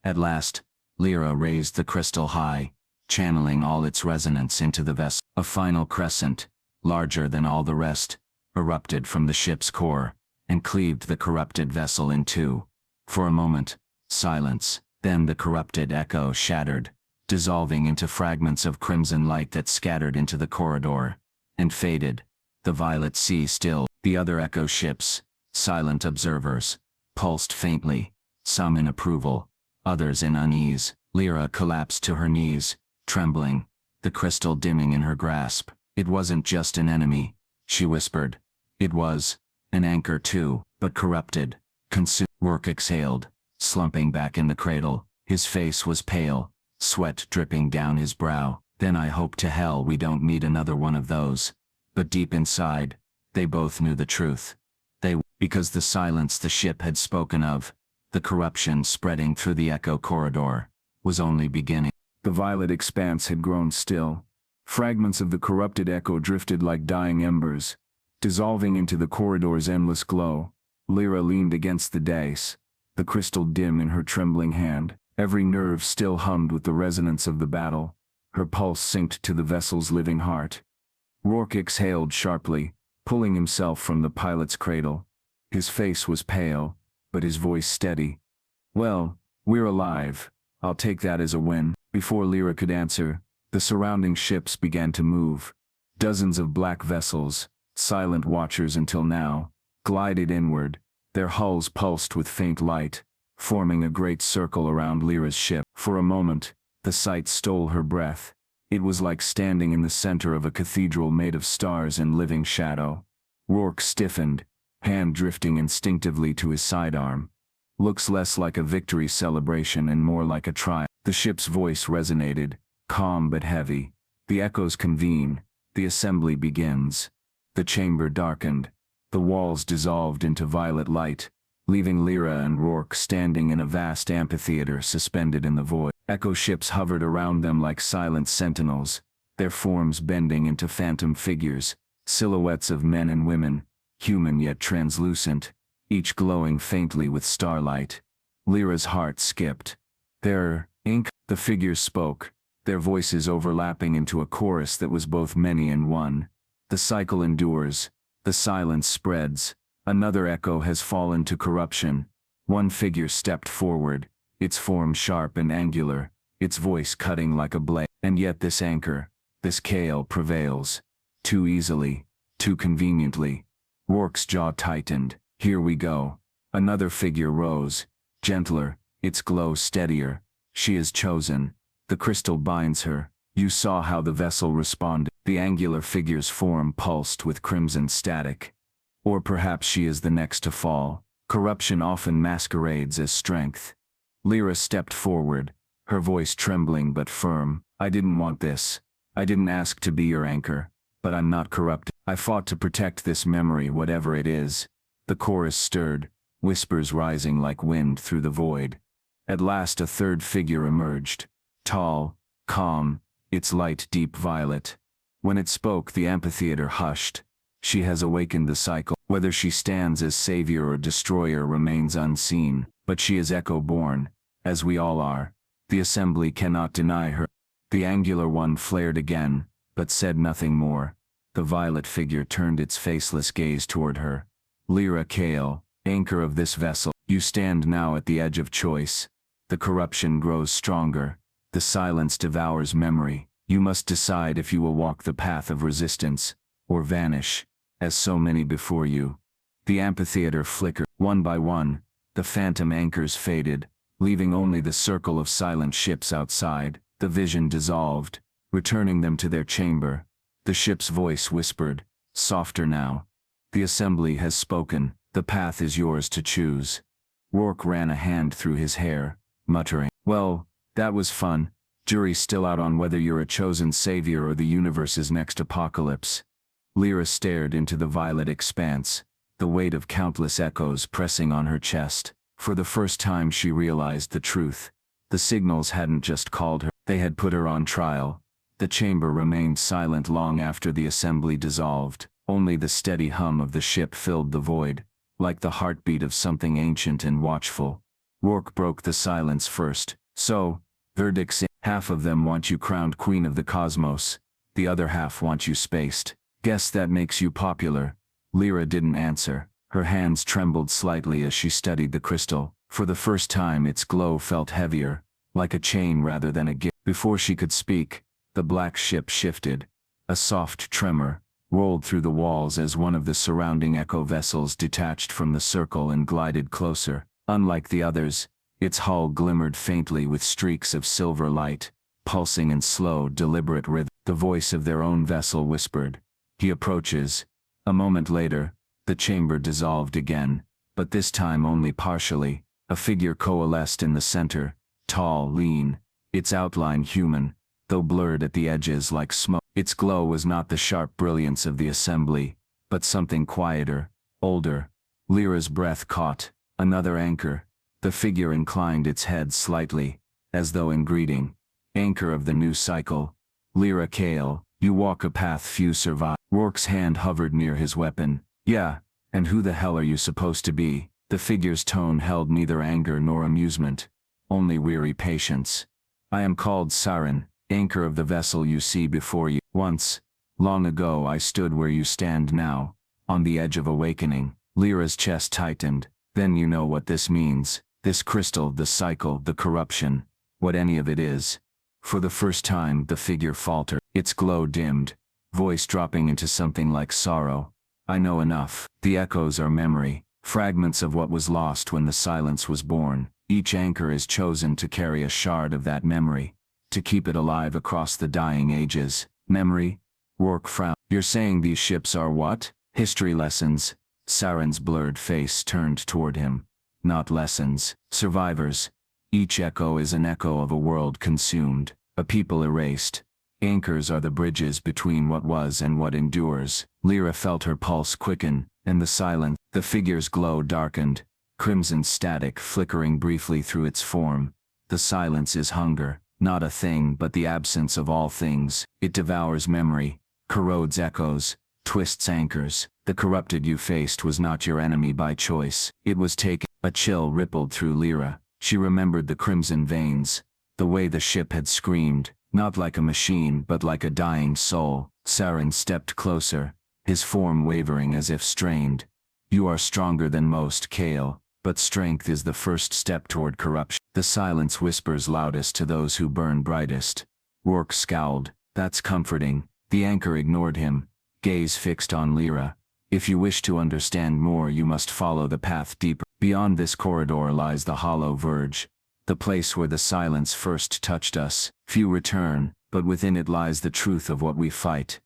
At last, Lyra raised the crystal high, channeling all its resonance into the vessel. A final crescent, larger than all the rest, erupted from the ship's core, and cleaved the corrupted vessel in two. For a moment, silence, then the corrupted Echo shattered, dissolving into fragments of crimson light that scattered into the corridor, and faded. The violet sea still. The other Echo ships, silent observers, pulsed faintly, some in approval, others in unease. Lyra collapsed to her knees, trembling, the crystal dimming in her grasp. It wasn't just an enemy, she whispered. It was an anchor too, but corrupted, consumed. Rourke exhaled, slumping back in the cradle. His face was pale, sweat dripping down his brow. Then I hope to hell we don't meet another one of those. But deep inside, they both knew the truth. Because the silence the ship had spoken of, the corruption spreading through the Echo corridor, was only beginning. The violet expanse had grown still. Fragments of the corrupted Echo drifted like dying embers, dissolving into the corridor's endless glow. Lyra leaned against the dais, the crystal dim in her trembling hand. Every nerve still hummed with the resonance of the battle. Her pulse synced to the vessel's living heart. Rourke exhaled sharply, pulling himself from the pilot's cradle. His face was pale, but his voice steady. Well, we're alive. I'll take that as a win. Before Lyra could answer, the surrounding ships began to move. Dozens of black vessels, silent watchers until now, glided inward. Their hulls pulsed with faint light, forming a great circle around Lyra's ship. For a moment, the sight stole her breath. It was like standing in the center of a cathedral made of stars and living shadow. Rourke stiffened, hand drifting instinctively to his sidearm. Looks less like a victory celebration and more like a triumph. The ship's voice resonated, calm but heavy. The Echoes convene. The assembly begins. The chamber darkened. The walls dissolved into violet light, leaving Lyra and Rourke standing in a vast amphitheater suspended in the void. Echo ships hovered around them like silent sentinels, their forms bending into phantom figures, silhouettes of men and women, human yet translucent, each glowing faintly with starlight. Lyra's heart skipped. Their ink. The figures spoke, their voices overlapping into a chorus that was both many and one. The cycle endures. The silence spreads. Another Echo has fallen to corruption. One figure stepped forward, its form sharp and angular, its voice cutting like a blade. And yet this anchor, this Kale prevails. Too easily, too conveniently. Rourke's jaw tightened. Here we go. Another figure rose, gentler, its glow steadier. She is chosen. The crystal binds her. You saw how the vessel responded. The angular figure's form pulsed with crimson static. Or perhaps she is the next to fall. Corruption often masquerades as strength. Lyra stepped forward, her voice trembling but firm. I didn't want this. I didn't ask to be your anchor. But I'm not corrupt. I fought to protect this memory, whatever it is. The chorus stirred, whispers rising like wind through the void. At last a third figure emerged. Tall, calm, its light deep violet. When it spoke, the amphitheater hushed. She has awakened the cycle. Whether she stands as savior or destroyer remains unseen, but she is Echo-born, as we all are. The assembly cannot deny her. The angular one flared again, but said nothing more. The violet figure turned its faceless gaze toward her. Lyra Kale, anchor of this vessel, you stand now at the edge of choice. The corruption grows stronger. The silence devours memory. You must decide if you will walk the path of resistance, or vanish, as so many before you. The amphitheater flickered. One by one, the phantom anchors faded, leaving only the circle of silent ships outside. The vision dissolved, returning them to their chamber. The ship's voice whispered, softer now. The assembly has spoken, the path is yours to choose. Rourke ran a hand through his hair, muttering, well, that was fun. Jury's still out on whether you're a chosen savior or the universe's next apocalypse. Lyra stared into the violet expanse, the weight of countless echoes pressing on her chest. For the first time she realized the truth. The signals hadn't just called her, they had put her on trial. The chamber remained silent long after the assembly dissolved. Only the steady hum of the ship filled the void, like the heartbeat of something ancient and watchful. Rourke broke the silence first. So, verdicts in. Half of them want you crowned queen of the cosmos. The other half want you spaced. Guess that makes you popular. Lyra didn't answer. Her hands trembled slightly as she studied the crystal. For the first time its glow felt heavier, like a chain rather than a gift. Before she could speak, the black ship shifted. A soft tremor rolled through the walls as one of the surrounding echo vessels detached from the circle and glided closer. Unlike the others, its hull glimmered faintly with streaks of silver light, pulsing in slow, deliberate rhythm. The voice of their own vessel whispered, "He approaches." A moment later, the chamber dissolved again, but this time only partially. A figure coalesced in the center, tall, lean, its outline human, though blurred at the edges like smoke. Its glow was not the sharp brilliance of the assembly, but something quieter, older. Lyra's breath caught. Another anchor. The figure inclined its head slightly, as though in greeting. Anchor of the new cycle. Lyra Kale, you walk a path few survive. Rourke's hand hovered near his weapon. Yeah, and who the hell are you supposed to be? The figure's tone held neither anger nor amusement, only weary patience. I am called Siren, anchor of the vessel you see before you. Once, long ago I stood where you stand now, on the edge of awakening. Lyra's chest tightened. Then you know what this means. This crystal, the cycle, the corruption, what any of it is. For the first time the figure faltered. Its glow dimmed, voice dropping into something like sorrow. I know enough. The echoes are memory, fragments of what was lost when the silence was born. Each anchor is chosen to carry a shard of that memory, to keep it alive across the dying ages. Memory? Rourke frowned. You're saying these ships are what? History lessons? Siren's blurred face turned toward him. Not lessons. Survivors. Each echo is an echo of a world consumed, a people erased. Anchors are the bridges between what was and what endures. Lyra felt her pulse quicken, and the silence. The figure's glow darkened, crimson static flickering briefly through its form. The silence is hunger, not a thing but the absence of all things. It devours memory, corrodes echoes, twists anchors. The corrupted you faced was not your enemy by choice. It was taken. A chill rippled through Lyra. She remembered the crimson veins, the way the ship had screamed, not like a machine but like a dying soul. Siren stepped closer, his form wavering as if strained. You are stronger than most, Kale, but strength is the first step toward corruption. The silence whispers loudest to those who burn brightest. Rourke scowled. That's comforting. The anchor ignored him, gaze fixed on Lyra. If you wish to understand more you must follow the path deeper. Beyond this corridor lies the hollow verge, the place where the silence first touched us. Few return, but within it lies the truth of what we fight.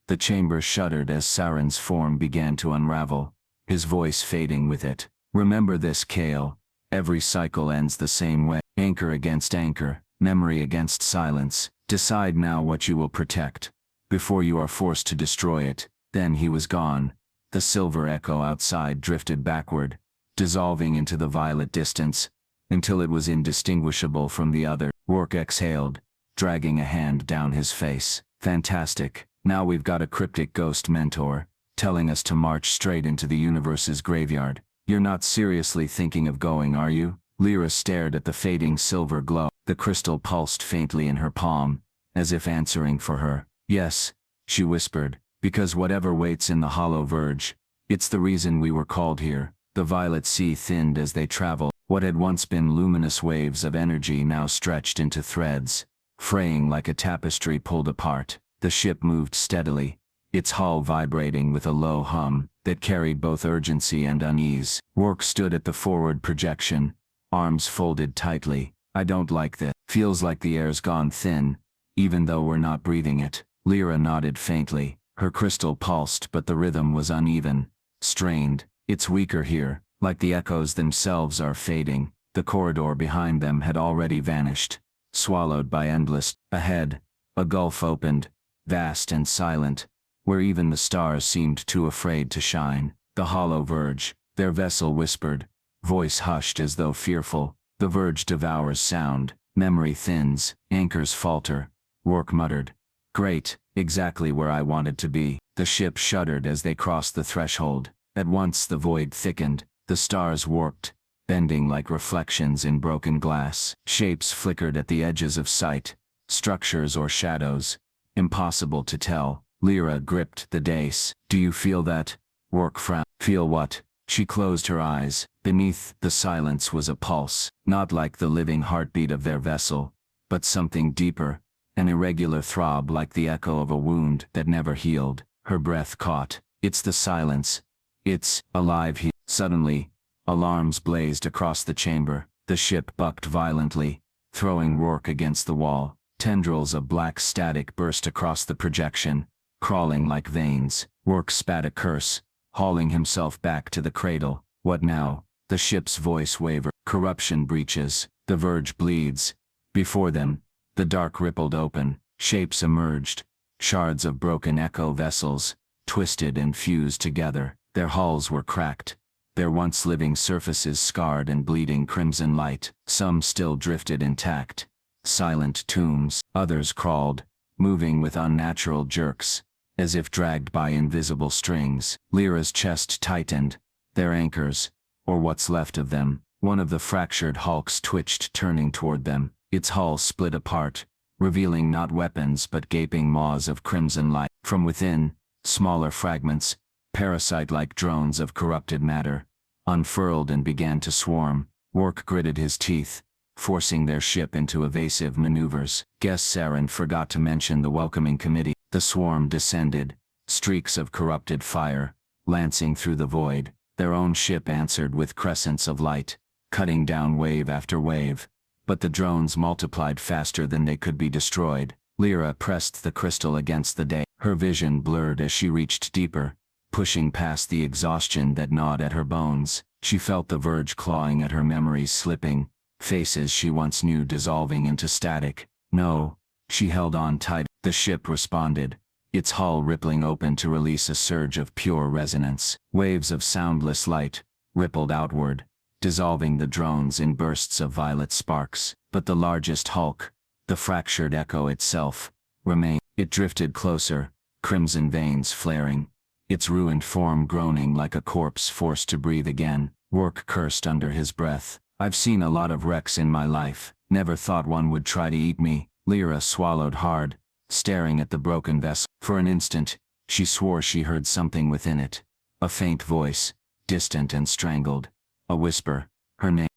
The chamber shuddered as Siren's form began to unravel, his voice fading with it. Remember this, Kale. Every cycle ends the same way. Anchor against anchor, memory against silence. Decide now what you will protect, before you are forced to destroy it. Then he was gone. The silver echo outside drifted backward, dissolving into the violet distance, until it was indistinguishable from the other. Rourke exhaled, dragging a hand down his face. Fantastic. Now we've got a cryptic ghost mentor, telling us to march straight into the universe's graveyard. You're not seriously thinking of going, are you? Lyra stared at the fading silver glow. The crystal pulsed faintly in her palm, as if answering for her. Yes, she whispered, because whatever waits in the hollow verge, it's the reason we were called here. The violet sea thinned as they traveled. What had once been luminous waves of energy now stretched into threads, fraying like a tapestry pulled apart. The ship moved steadily, its hull vibrating with a low hum that carried both urgency and unease. Rourke stood at the forward projection, arms folded tightly. I don't like this. Feels like the air's gone thin, even though we're not breathing it. Lyra nodded faintly. Her crystal pulsed, but the rhythm was uneven, strained. It's weaker here, like the echoes themselves are fading. The corridor behind them had already vanished, swallowed by endless. Ahead, a gulf opened, vast and silent, where even the stars seemed too afraid to shine. The hollow verge, their vessel whispered, voice hushed as though fearful. The verge devours sound, memory thins, anchors falter. Rourke muttered, "Great, exactly where I wanted to be." The ship shuddered as they crossed the threshold. At once the void thickened, the stars warped, bending like reflections in broken glass. Shapes flickered at the edges of sight, structures or shadows, impossible to tell. Lyra gripped the dais. "Do you feel that?" Rourke frowned. "Feel what?" She closed her eyes. Beneath the silence was a pulse, not like the living heartbeat of their vessel, but something deeper, an irregular throb like the echo of a wound that never healed. Her breath caught. "It's the silence. It's alive here." Suddenly, alarms blazed across the chamber. The ship bucked violently, throwing Rourke against the wall. Tendrils of black static burst across the projection, crawling like veins. Rourke spat a curse, hauling himself back to the cradle. "What now?" The ship's voice wavered. "Corruption breaches. The verge bleeds." Before them, the dark rippled open. Shapes emerged, shards of broken echo vessels, twisted and fused together. Their hulls were cracked, their once living surfaces scarred and bleeding crimson light. Some still drifted intact, silent tombs. Others crawled, moving with unnatural jerks, as if dragged by invisible strings. Lyra's chest tightened. Their anchors, or what's left of them. One of the fractured hulks twitched, turning toward them. Its hull split apart, revealing not weapons but gaping maws of crimson light. From within, smaller fragments, parasite-like drones of corrupted matter, unfurled and began to swarm. Rourke gritted his teeth, forcing their ship into evasive maneuvers. Guest Saren forgot to mention the welcoming committee. The swarm descended, streaks of corrupted fire, lancing through the void. Their own ship answered with crescents of light, cutting down wave after wave. But the drones multiplied faster than they could be destroyed. Lyra pressed the crystal against the day. Her vision blurred as she reached deeper, pushing past the exhaustion that gnawed at her bones. She felt the verge clawing at her memories, slipping, faces she once knew dissolving into static. "No." She held on tight. The ship responded, its hull rippling open to release a surge of pure resonance. Waves of soundless light rippled outward, dissolving the drones in bursts of violet sparks. But the largest hulk, the fractured echo itself, remained. It drifted closer, crimson veins flaring, its ruined form groaning like a corpse forced to breathe again. Rourke cursed under his breath. "I've seen a lot of wrecks in my life. Never thought one would try to eat me." Lyra swallowed hard, staring at the broken vessel. For an instant, she swore she heard something within it. A faint voice, distant and strangled. A whisper, her name.